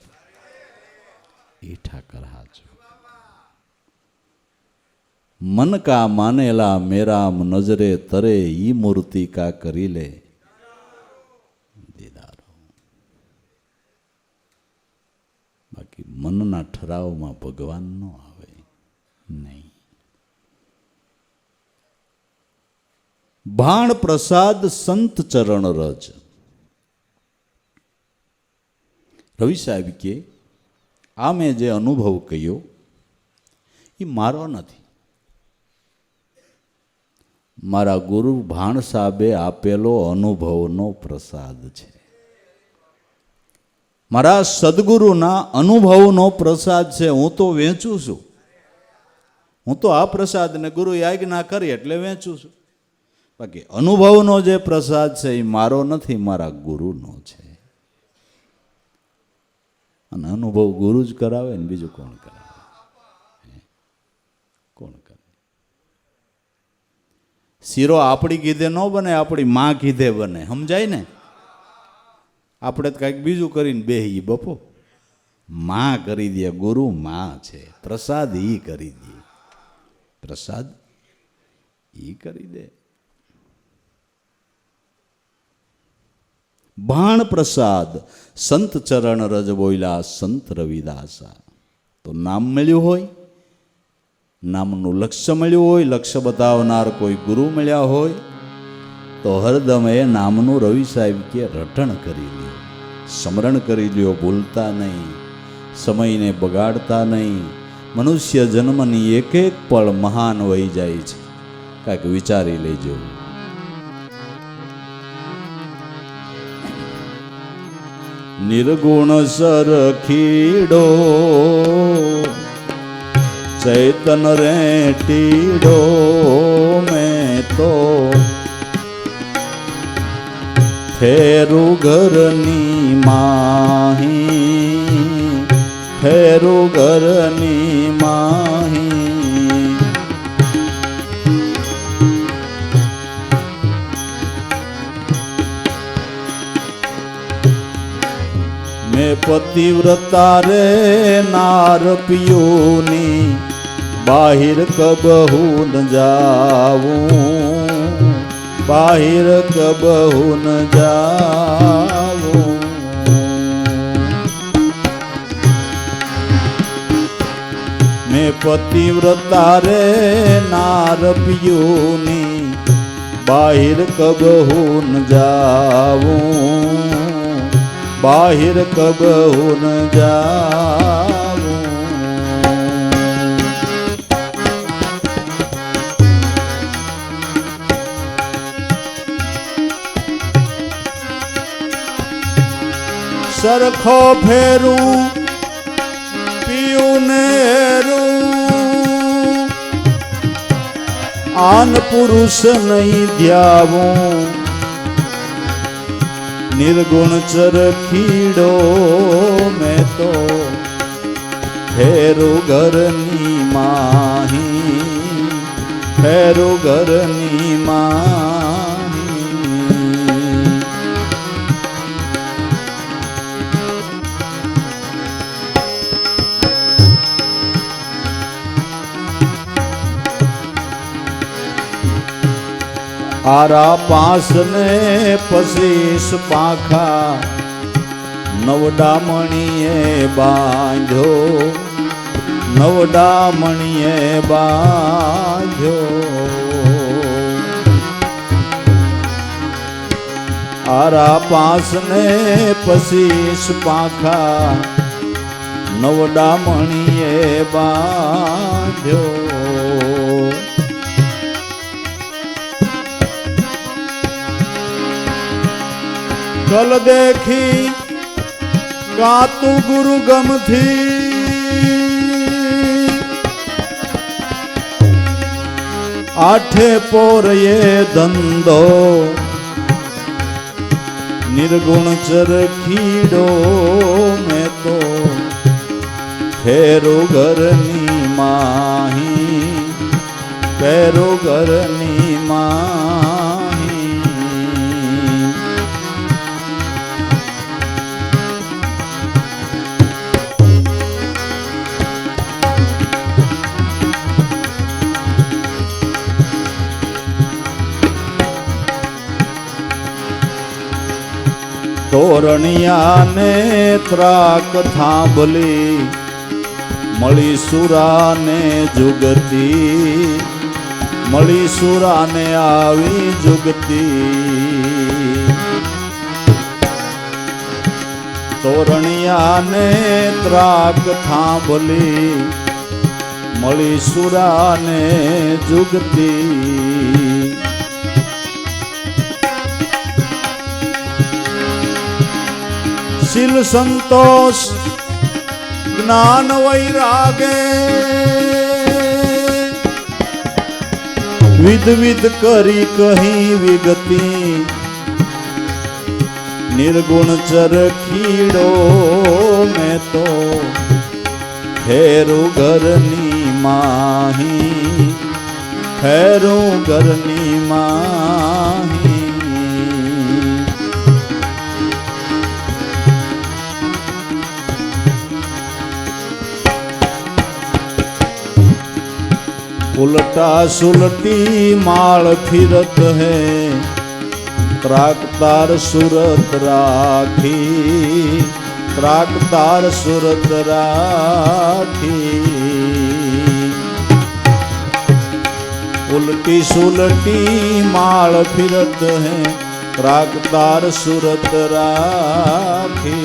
ઈ ઠાકર હાચો. મન કા માનેલા મેરામ નજરે તરે, ઈ મૂર્તિ કા કરી લે દીદારો. બાકી મનના ઠરાવમાં ભગવાન નો આવે, નહીં. ભાણ પ્રસાદ સંત ચરણ રજ. રવિ સાહેબ કે આ મેં જે અનુભવ કર્યો એ મારો નથી, મારા ગુરુ ભાણ સાહેબે આપેલો અનુભવનો પ્રસાદ છે. મારા સદગુરુના અનુભવનો પ્રસાદ છે. હું તો વેચું છું. હું તો આ પ્રસાદને ગુરુ આજ્ઞા કરી એટલે વેચું છું. બાકી અનુભવનો જે પ્રસાદ છે એ મારો નથી, મારા ગુરુનો છે. અને અનુભવ ગુરુ જ કરાવે ને બીજું કોણ કરાવે? કોણ કરે? શીરો આપણી કીધે ન બને, આપણી માં કીધે બને. સમજાય ને? આપણે તો કંઈક બીજું કરીને બેહી બપો. માં કરી દે, ગુરુ માં છે. પ્રસાદ ઈ કરી દે, પ્રસાદ ઈ કરી દે. ભાણ પ્રસાદ સંત ચરણ રજ બોલ્યા સંત રવિદાસા. તો નામ મળ્યું હોય, નામનું લક્ષ્ય મળ્યું હોય, લક્ષ્ય બતાવનાર કોઈ ગુરુ મળ્યા હોય, તો હરદમ એ નામનું રવિ સાહેબ કે રટણ કરી લ્યો, સ્મરણ કરી લ્યો, ભૂલતા નહીં, સમયને બગાડતા નહીં. મનુષ્ય જન્મની એક એક પળ મહાન વહી જાય છે, કાંઈક વિચારી લેજો. નિર્ગુણ સરખીડો ચૈતન રેટીડો, મેં તો ફેરું ઘરની માહી, ફેરું ઘરની માહી. મેં પતિવ્રતા રે નાર પિયોની, બાહિર કબહુ ન જાવું, બાહિર કબહુ ન જાવું. મેં पतिव्रता रे नार पियूनी बाहिर कबहू न जाऊं, बाहिर कबहू न जाऊं। सरखो फेरूं पीयूं नेरूं, आन पुरुष नहीं ध्यावूं। निर्गुण चरखीडो मैं तो फेरू घरनी माही, फेरू घरनी माही। आरा पास ने पसीस पाखा नवडा मणिए बांधो, नवडा मणिए बांधो। आरा पास ने पसीस पाखा नवडा मणिए बांधो। कल देखी कातु गुरु गम थी, आठे पोर ये धंधो। निर्गुण चरखीडो मैं तो फेरू घरनी माही, फेरू घरनी माही। तोरणिया ने त्राक थांभली, मળી સુરા ને જુગતી, મળી સુરા ને આવી જુગતી। તોરણિયા ને ત્રાક થાંભલી, મળી સુરા ને જુગતી। शील संतोष ज्ञान वैरागे, विध विध करी कहीं विगति। निर्गुण चरखीडो मैं तो फेरू घरनी माही, फेरू घरनी माही। उल्टा सुलटी माल फिरत है, त्राकतार सूरत राखी, त्राकतार सूरत राखी। उल्टी सुलटी माल फिरत है, त्राकतार सूरत राखी।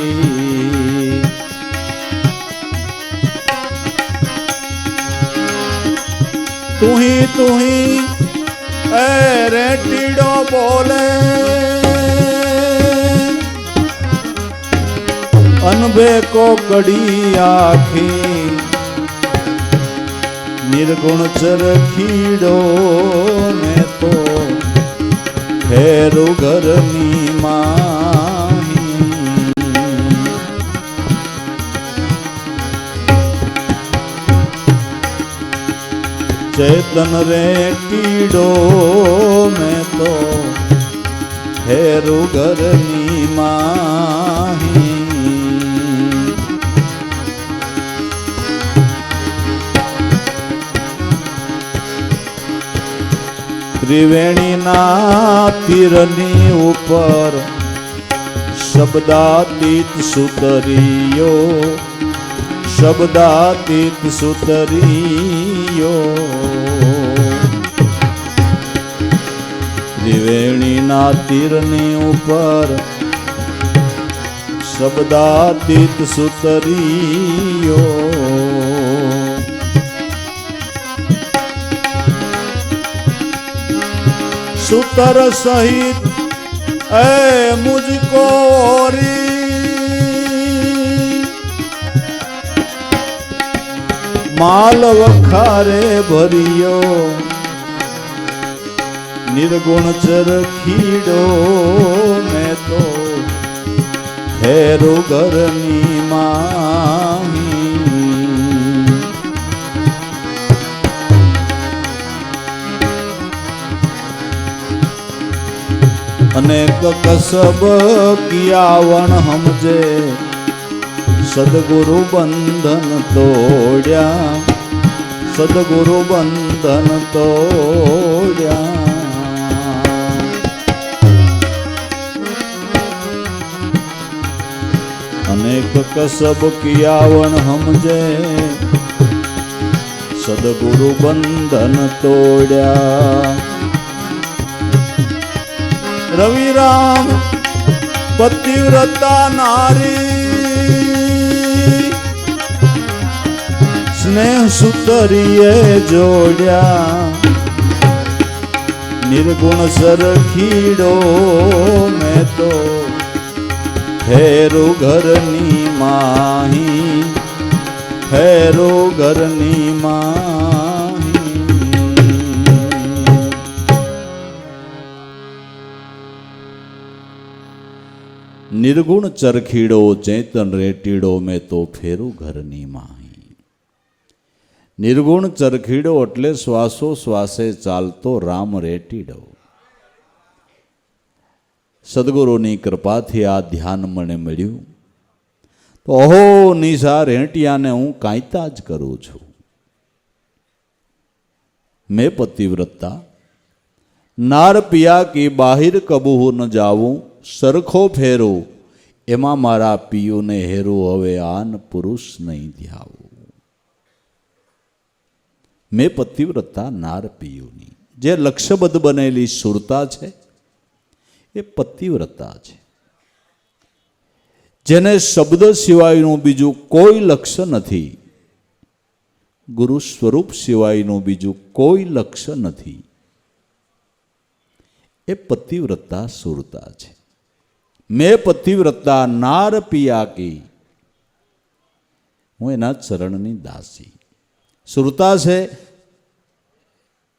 तू ही ए रेटिडो बोले, अनबे को कड़ी आखी। निर्गुण चरखीडो मैं तो फेरू घरनी माही। चेतन रे कीड़ो मैं तो फेरू घरनी माही। त्रिवेणी ना तीरनी ऊपर शब्दातीत सुतरियो, શબ્દાતીત સુતરીયો ત્રિવેણીના તીરની ઉપર શબ્દાતીત સુતરીયો સુતર સહિત એ મુझको માલ વખારે ભર્યો નિર્ગુણ ચરખીડો મેં તો હેરો ઘરની માહી અનેક કસબ કિયાવણ હમજે સદગુરુ બંધન તોડ્યા સદગુરુ બંધન તોડ્યા અનેક કસબ કિયાવણ હમજે સદગુરુ બંધન તોડ્યા રવિરામ પતિવ્રતા નારી સ્નેહ સુતરીએ જોડ્યા નિર્ગુણ સરખીડો મેં તો હેરો ઘરની માહી હેરો ઘરની માહી નિર્ગુણ ચરખીડો ચેતન રેટીડો મેં તો ફેરું ઘરની માહી નિર્ગુણ ચરખીડો એટલે શ્વાસો શ્વાસે ચાલતો રામ રેટીડો સદગુરુની કૃપાથી આ ધ્યાન મને મળ્યું તો ઓહો નિશા રેંટિયાને હું કાંઈતા જ કરું છું મેં પતિવ્રતા નાર પિયા કી બાહિર કબૂ ન જાવું સરખો ફેરો એમાં મારા પિયુને હેરું હવે આન પુરુષ નહીં ધ્યાવું મેં પતિવ્રતા નાર પિયુની જે લક્ષ્યબદ્ધ બનેલી સુરતા છે એ પતિવ્રતા છે જેને શબ્દ સિવાયનું બીજું કોઈ લક્ષ્ય નથી ગુરુ સ્વરૂપ સિવાયનું બીજું કોઈ લક્ષ્ય નથી એ પતિવ્રતા સુરતા છે મેં પતિવ્રતા નાર પિયા કી હું એના ચરણની દાસી સુરતા છે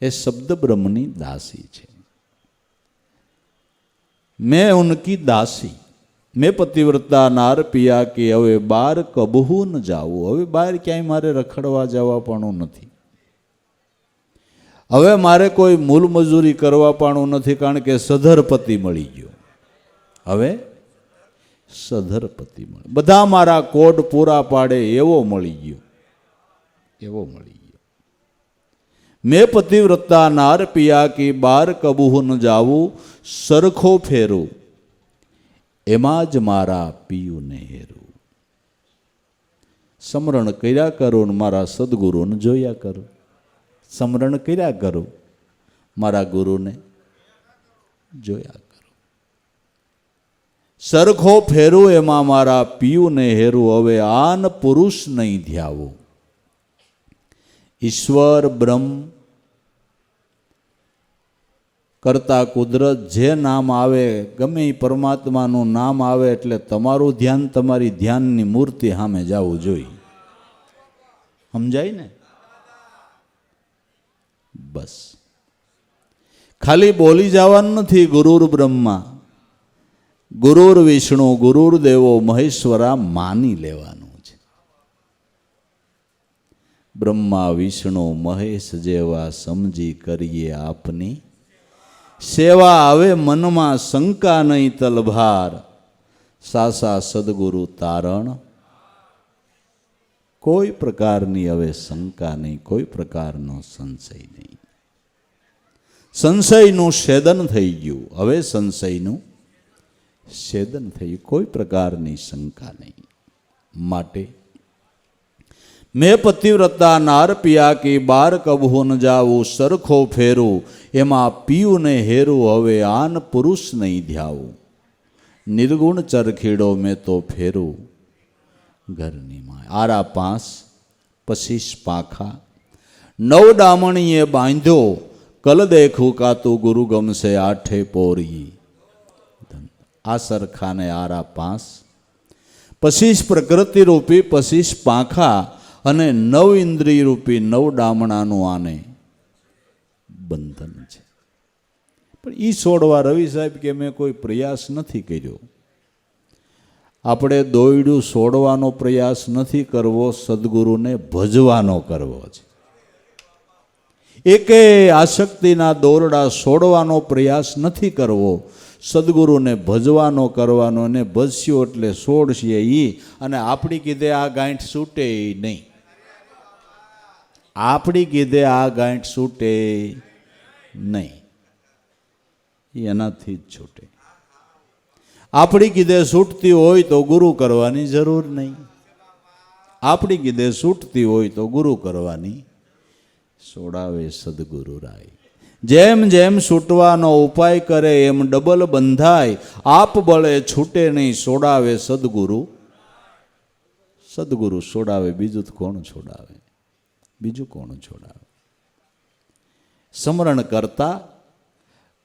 એ શબ્દ બ્રહ્મની દાસી છે मैं उनकी दासी मैं पतिव्रता नार पिया कि હવે બાર કબહુ ન જાવું હવે બહાર ક્યાંય મારે રખડવા જવા પણ નથી હવે મારે કોઈ મૂલ મજૂરી કરવા પણ નથી કારણ કે સધરપતિ મળી ગયો હવે સધરપતિ મળી બધા મારા કોડ પૂરા પાડે એવો મળી ગયો એવો મળી ગયો મેં પતિવ્રતા નાર પિયા કી બાર કબૂ ન જાવું સરખો ફેરું એમાં જ મારા પિયુને હેરું સ્મરણ કર્યા કરો ને મારા સદગુરુને જોયા કરો સ્મરણ કર્યા કરો મારા ગુરુને જોયા કરો સરખો ફેરું એમાં મારા પિયુને હેરું હવે આન પુરુષ નહીં ધ્યાવું ઈશ્વર બ્રહ્મ કરતા કુદરત જે નામ આવે ગમે એ પરમાત્માનું નામ આવે એટલે તમારું ધ્યાન તમારી ધ્યાનની મૂર્તિ સામે જવું જોઈએ સમજાય ને બસ ખાલી બોલી જવાનું નથી ગુરુર બ્રહ્મા ગુરુર વિષ્ણુ ગુરુર દેવો મહેશ્વરા માની લેવાનું છે બ્રહ્મા વિષ્ણુ મહેશ જેવા સમજી કરીએ આપની સેવા આવે મનમાં શંકા નહીં તલભાર સાસા સદગુરુ તારણ કોઈ પ્રકારની હવે શંકા નહીં કોઈ પ્રકારનો સંશય નહીં સંશયનું છેદન થઈ ગયું હવે સંશયનું છેદન થયું કોઈ પ્રકારની શંકા નહીં માટે મેં પતિવ્રતા નાર પિયા કી બાર કબહુ ન જાવું સરખો ફેરું એમાં પીયું ને હેરું હવે આન પુરુષ નહીં ધ્યાવું નિર્ગુણ ચરખીડો મેં તો ફેરું ઘરની માં આરા 5 25 પાંખા 9 ડામણીએ બાંધ્યો કલ દેખું કાતું ગુરુ ગમશે 8 પોરી આ સરખાને આરા 5 25 પ્રકૃતિ રૂપી 25 પાંખા અને 9 ઇન્દ્રિય રૂપી 9 ડામણાનું આને બંધન છે. પણ એ છોડવા રવિ સાહેબ કે મેં કોઈ પ્રયાસ નથી કર્યો. આપણે દોયડું છોડવાનો પ્રયાસ નથી કરવો, સદગુરુને ભજવાનો કરવો છે. એકે આસક્તિના દોરડા છોડવાનો પ્રયાસ નથી કરવો, સદગુરુને ભજવાનો કરવાનો. અને ભજ્યો એટલે છોડશે એ, અને આપણી કીધે આ ગાંઠ છૂટે નહીં. આપણી કીધે આ ગાંઠ છૂટે નહીં, એનાથી જ છૂટે. આપણી કીધે છૂટતી હોય તો ગુરુ કરવાની જરૂર નહીં. આપણી કીધે છૂટતી હોય તો ગુરુ કરવાની. છોડાવે સદગુરુ રાય. જેમ જેમ છૂટવાનો ઉપાય કરે એમ ડબલ બંધાય. આપ બળે છૂટે નહીં, છોડાવે સદગુરુ. સદગુરુ છોડાવે, બીજું તો કોણ છોડાવે? બીજું કોણ છોડાવે? સ્મરણ કરતા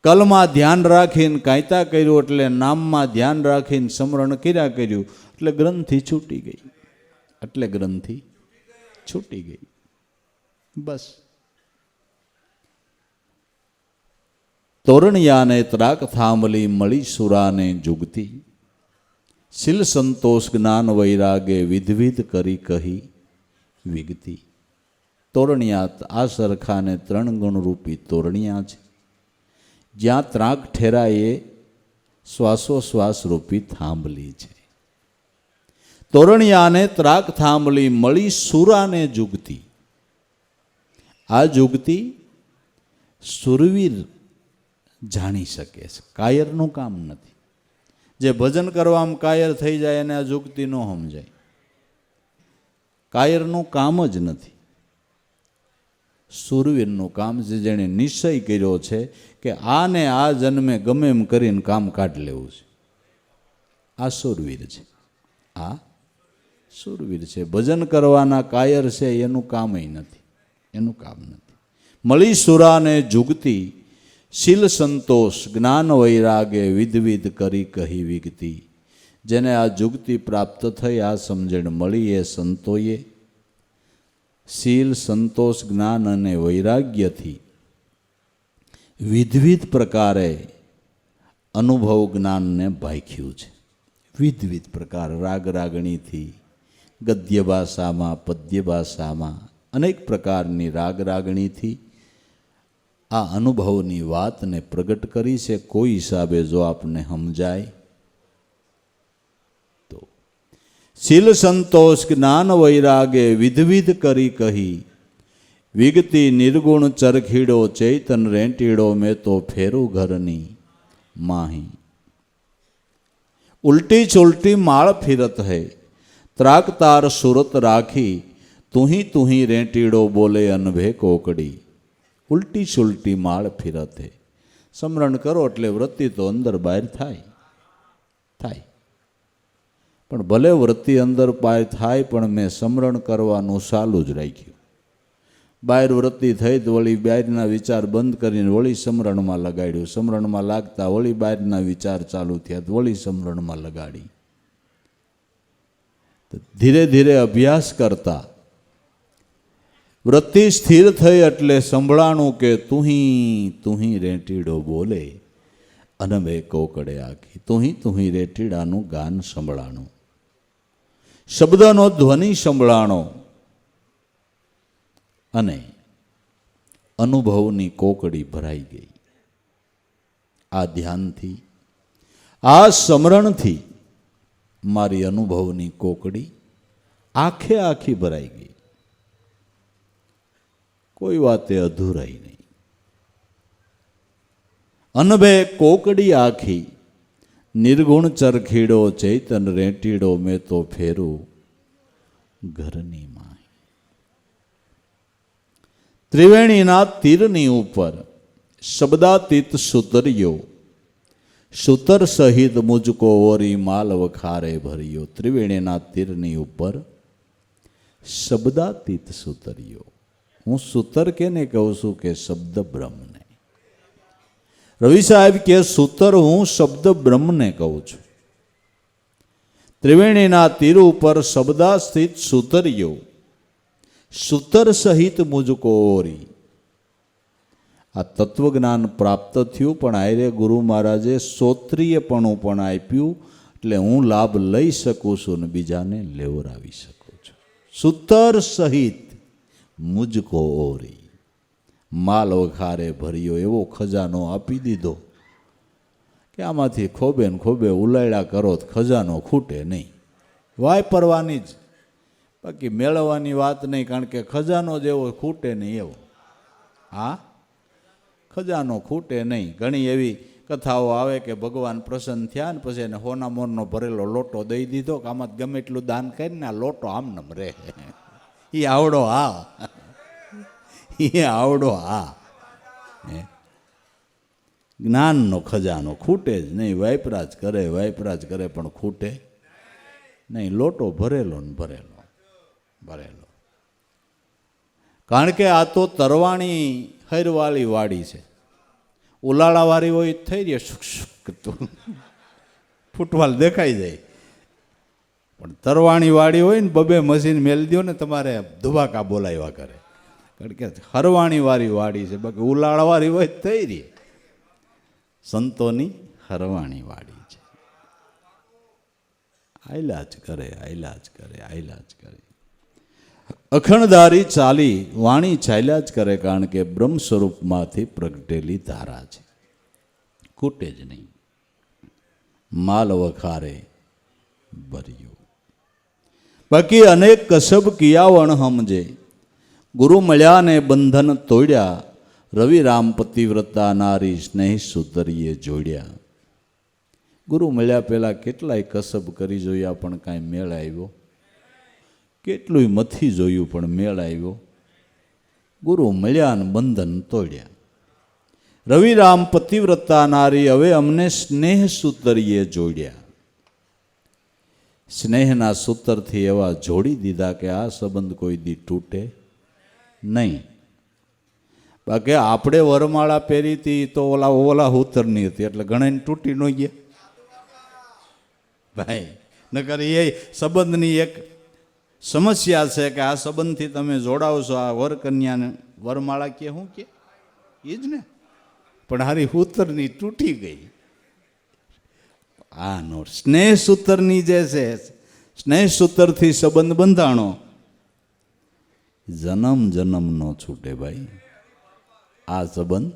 કલમાં ધ્યાન રાખીને કાયતા કર્યું, એટલે નામમાં ધ્યાન રાખીને સ્મરણ કર્યા કર્યું, એટલે ગ્રંથિ છૂટી ગઈ. એટલે ગ્રંથિ છૂટી ગઈ. બસ. તોરણિયાને ત્રાક થાંભલી મળી સુરાને જુગતી. શીલ સંતોષ જ્ઞાન વૈરાગે વિધવિધ કરી કહી વિગતી. તોરણિયા આ સરખાને 3 ગુણરૂપી તોરણિયા છે. જ્યાં ત્રાક ઠેરાય એ શ્વાસોશ્વાસ રૂપી થાંભલી છે. તોરણિયાને ત્રાક થાંભલી મળી સુરાને જુગતી. આ જુગતી સુરવીર જાણી શકે છે, કાયરનું કામ નથી. જે ભજન કરવામાં કાયર થઈ જાય એને આ જુગતી ન સમજાય. કાયરનું કામ જ નથી. સુરવીરનું કામ છે, જેણે નિશ્ચય કર્યો છે કે આને આ જન્મે ગમે એમ કરીને કામ કાઢી લેવું છે. આ સુરવીર છે. આ સુરવીર છે. ભજન કરવાના કાયર છે એનું કામ નથી. એનું કામ નથી. મળી સુરાને જુગતી. શીલ સંતોષ જ્ઞાન વૈરાગે વિધવિધ કરી કહી વિગતી. જેને આ જુગતી પ્રાપ્ત થઈ, આ સમજણ મળી એ સંતોએ શીલ સંતોષ જ્ઞાન અને વૈરાગ્યથી વિધવિધ પ્રકારે અનુભવ જ્ઞાનને ભાખ્યું છે. વિધવિધ પ્રકાર, રાગ રાગણીથી, ગદ્ય ભાષામાં, પદ્ય ભાષામાં, અનેક પ્રકારની રાગ રાગણીથી આ અનુભવની વાતને પ્રગટ કરી છે. કોઈ હિસાબે જો આપને સમજાય તો. શીલ સંતોષ જ્ઞાન વૈરાગે વિધવિધ કરી કહી વિગતી. નિર્ગુણ ચરખીડો ચૈતન રેંટીડો મેં તો ફેરું ઘરની માહી. ઉલટી ચુલટી માળ ફિરત હૈ ત્રાક તાર સુરત રાખી. તુહી રેંટીડો બોલે અનભે કોકડી. ઉલટી સુલટી માળ ફિરત હૈ. સ્મરણ કરો એટલે વૃત્તિ તો અંદર બહાર થાય. પણ ભલે વૃત્તિ અંદર બહાર થાય, પણ મેં સ્મરણ કરવાનું ચાલુ જ રાખ્યું. બહાર વૃત્તિ થઈ તો વળી બહારના વિચાર બંધ કરીને વળી સ્મરણમાં લગાડ્યું. સ્મરણમાં લાગતા વળી બહારના વિચાર ચાલુ થયા તો વળી સ્મરણમાં લગાડી. ધીરે ધીરે અભ્યાસ કરતા વૃત્તિ સ્થિર થઈ એટલે સંભળાણું કે તુહી રેંટીડો બોલે અને બે કોકડે આખી. તુહી રેંટીડાનું ગાન સંભળાણું. શબ્દનો ધ્વનિ સંભળાણો અને અનુભવની કોકડી ભરાઈ ગઈ. આ ધ્યાનથી, આ સ્મરણથી મારી અનુભવની કોકડી આખે આખી ભરાઈ ગઈ. કોઈ વાતે અધૂરાઈ નહીં. અનભે કોકડી આખી. નિર્ગુણ ચરખીડો ચૈતન રેંટીડો મેં તો ફેરું ઘરની માય. ત્રિવેણીના તીરની ઉપર શબ્દાતીત સુતરિયો, સુતર સહિત મુજકો ઓરી માલ વખારે ભર્યો. ત્રિવેણીના તીરની ઉપર શબ્દાતીત સુતરિયો. હું સુતર કેને કહું છું કે શબ્દ બ્રહ્મને. રવિ સાહેબ કે સુતર હું શબ્દ બ્રહ્મને કહું છું. ત્રિવેણીના તીર ઉપર શબ્દાસ્થિત સુતરિયો, સુતર સહિત મુજકો ઓરી. આ તત્વજ્ઞાન પ્રાપ્ત થયું, પણ આયરે ગુરુ મહારાજે શ્રોત્રિયપણું પણ આપ્યું, એટલે હું લાભ લઈ શકું છું ને બીજાને લેવરાવી શકું છું. સુતર સહિત મુજકો ઓરી, માલ વખારે ભર્યો. એવો ખજાનો આપી દીધો કે આમાંથી ખોબે ને ખોબે ઉલાયડા કરો તો ખજાનો ખૂટે નહીં. વાપરવાની જ, બાકી મેળવવાની વાત નહીં, કારણ કે ખજાનો જેવો ખૂટે નહીં એવો. હા, ખજાનો ખૂટે નહીં. ઘણી એવી કથાઓ આવે કે ભગવાન પ્રસન્ન થયા ને પછી એને હોના મોરનો ભરેલો લોટો દઈ દીધો કે આમાં ગમે એટલું દાન કરીને આ લોટો આમનમ રહે. એ આવડો હા, એ આવડો હા. જ્ઞાનનો ખજાનો ખૂટે જ નહીં. વાપરા જ કરે પણ ખૂટે નહીં. લોટો ભરેલો ને ભરેલો. કારણ કે આ તો તરવાણી હૈરવાળી વાડી છે. ઉલાળાવાળી હોય થઈ રહી શુક શુક ફૂટવાલ દેખાઈ જાય. પણ તરવાણી વાડી હોય ને બબે મશીન મેલી દો ને તમારે ધુબાકા બોલાવ્યા કરે. કારણ કે હરવાણી વાળી વાડી છે, બાકી ઉલાળાવાળી હોય થઈ રહી. સંતોની હરવાણી વાડી છે. આયલા જ કરે. અખંડધારી ચાલી વાણી ચાલ્યા જ કરે, કારણ કે બ્રહ્મ સ્વરૂપમાંથી પ્રગટેલી ધારા છે. ખૂટે જ નહીં. માલ વખારે ભર્યો. બાકી અનેક કસબ કિયાવણ સમજે. ગુરુ મળ્યા ને બંધન તોડ્યા. રવિ રામ પતિવ્રતા નારી સ્નેહ સુતરીએ જોડ્યા. ગુરુ મળ્યા પહેલાં કેટલાય કસબ કરી જોયા પણ કાંઈ મેળ આવ્યો. કેટલું મથી જોયું પણ મેળ આવ્યો. ગુરુ મળ્યા ને બંધન તોડ્યા. રવિ રામ પતિવ્રતા નારી હવે અમને સ્નેહ સૂતરીએ જોડ્યા. સ્નેહના સૂતરથી એવા જોડી દીધા કે આ સંબંધ કોઈ દી તૂટે નહીં. બાકી આપણે વરમાળા પહેરી હતી તો ઓલા સૂતરની હતી, એટલે ઘણાને તૂટી ન ગયા ભાઈ. નકર એ સંબંધની એક સમસ્યા છે કે આ સંબંધથી તમે જોડાવશો. આ વરકન્યાને વરમાળા કે શું કે એ જ ને, પણ હારી સૂતરની તૂટી ગઈ. આ નો સ્નેહ સૂતરની જે છે, સ્નેહ સૂતરથી સંબંધ બંધાણો, જન્મ જન્મ નો છૂટે ભાઈ. આ સંબંધ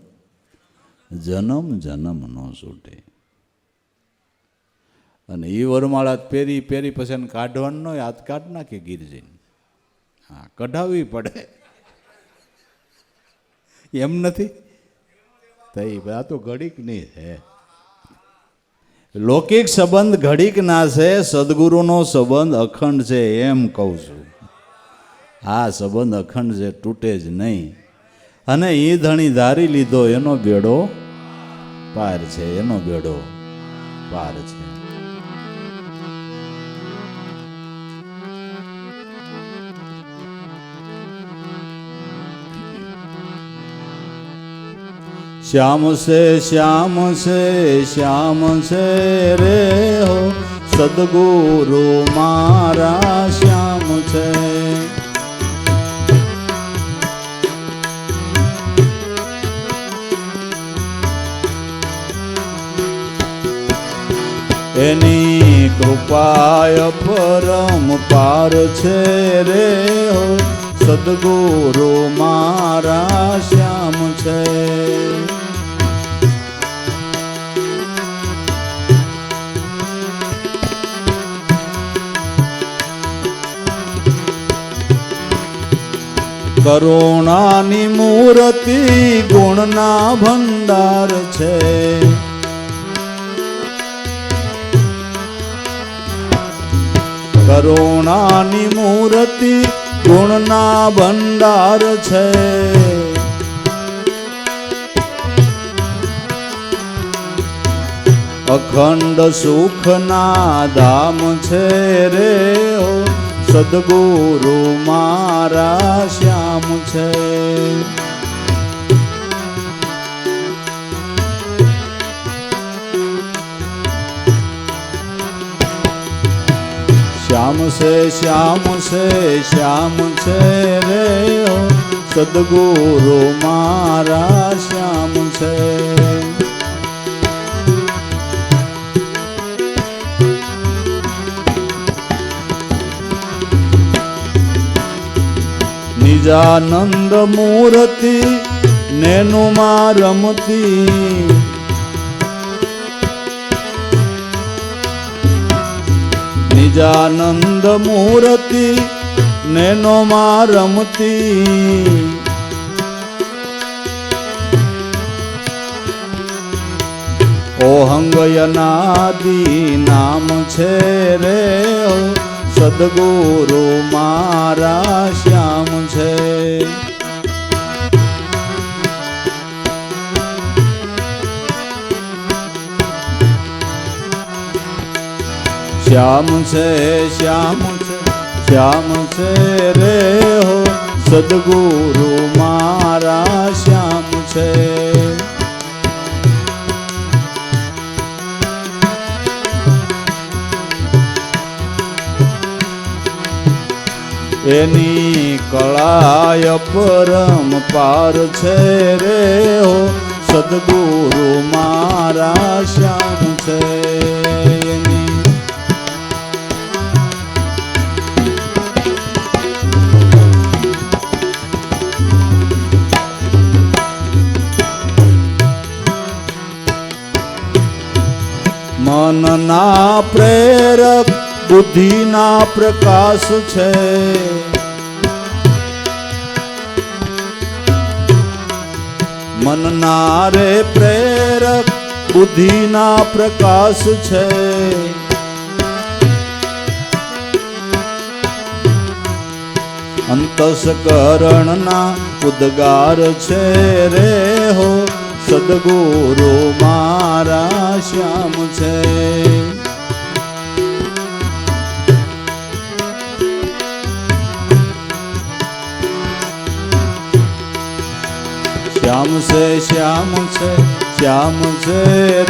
જન્મ જન્મ નો છૂટે. અને એ વરમાળા પહેરી પછી એને કાઢવાનું ન હોય, હાથ કાઢ નાખે ગિરજીને. હા, કઢાવવી પડે. એમ નથી થઈ. આ તો ઘડીક નહીં છે. લૌકિક સંબંધ ઘડીક ના છે, સદગુરુનો સંબંધ અખંડ છે એમ કહું છું. આ સંબંધ અખંડ છે, તૂટે જ નહીં. અને એ ધણી ધારી લીધો એનો બેડો પાર છે, એનો બેડો પાર છે. શ્યામ છે શ્યામ છે શ્યામ છે રે હો, સદગુરુ મારા શ્યામ છે. એની કૃપાય પરમ પાર છે રે હો, સદગુરુ મારા શ્યામ છે. કરુણાની મૂર્તિ ગુણના ભંડાર છે. કરુણાની મૂર્તિ ગુણના ભંડાર છે. અખંડ સુખના ધામ છે રે હો સદગુરુ મારા શ્યામ છે. શ્યામ છે શ્યામ છે શ્યામ છે રે હો સદગુરુ મારા શ્યામ છે. નિજાનંદ મૂર્તિ નેનુમાં રમતી નિજાનંદ મૂર્તિ નેનોમાં રમતી ઓહંગયનાદી નામ છે રે સદગુરુ મારા શ્યામ છે. શ્યામ છે શ્યામ છે શ્યામ છે રે હો સદગુરુ મારા શ્યામ છે. એની કળાય પરમ પાર છે રે હો સદગુરુ મારા શ્યામ છે. મનના પ્રેરક બુદ્ધિના પ્રકાશ છે. મનના રે પ્રેરક બુદ્ધિના પ્રકાશ છે. અંતસ્કરણના ઉદ્ગાર છે રે હો સદગુરુ મારા શ્યામ છે. શ્યામ છે શ્યામ છે શ્યામ છે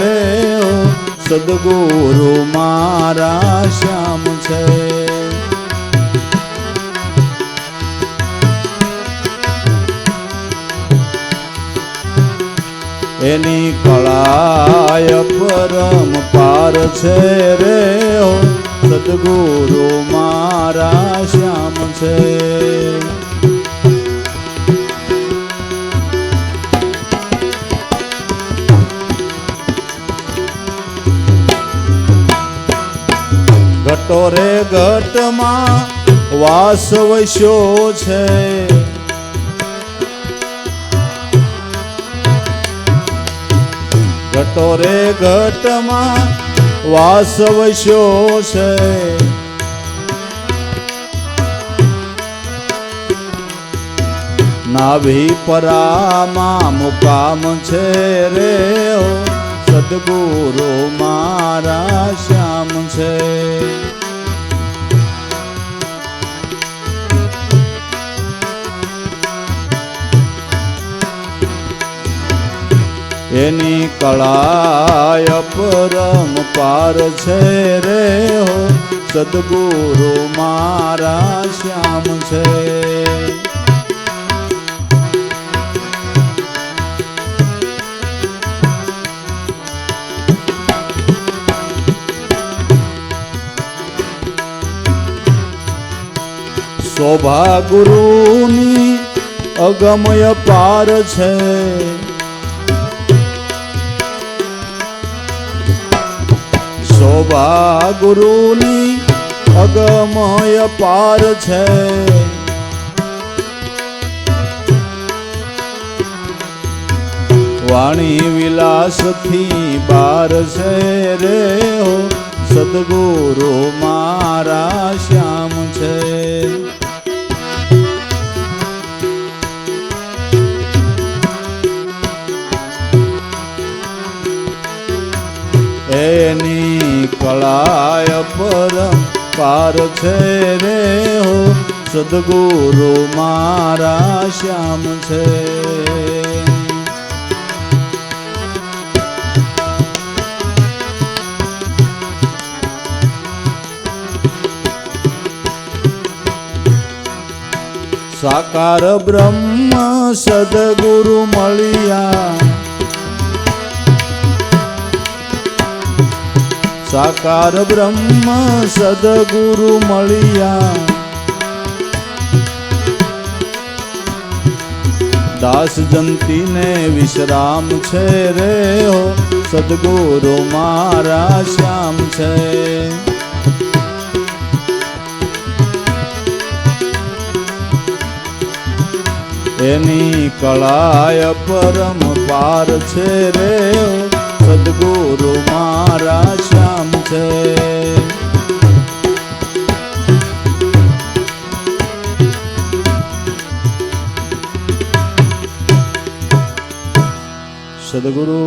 રે હો સદગુરુ મારા શ્યામ છે. એની કળાય પરમ પાર છે રે હો સદગુરુ મારા શ્યામ છે. ઘટો રે ઘટમાં વાસ વસ્યો છે. ઘટો રે ઘટમાં વાસ વસ્યો છે. નાભી પરામાં મુકામ છે રે હો સદગુરુ મારા શ્યામ છે. એની કળાય પરમ પાર છે રે હો સદગુરુ મારા શ્યામ છે. શોભા ગુરુની અગમય પાર છે. શોભા ગુરુની અગમય પાર છે. વાણી વિલાસથી બાર છે રે હો સદગુરુ મારા શ્યામ છે. એ એની કળાય પરમ પાર છે રે હો સદગુરુ મારા શ્યામ છે. સાકાર બ્રહ્મ સદગુરુ મળ્યા, સાકાર બ્રહ્મ સદગુરુ મળ્યા, દાસ જંતીને વિશ્રામ છે રે હો સદગુરુ મારા શ્યામ છે. એની કળાય પરમ પાર છે રે સદગુરુ મારા શ્યામ છે. સદગુરુ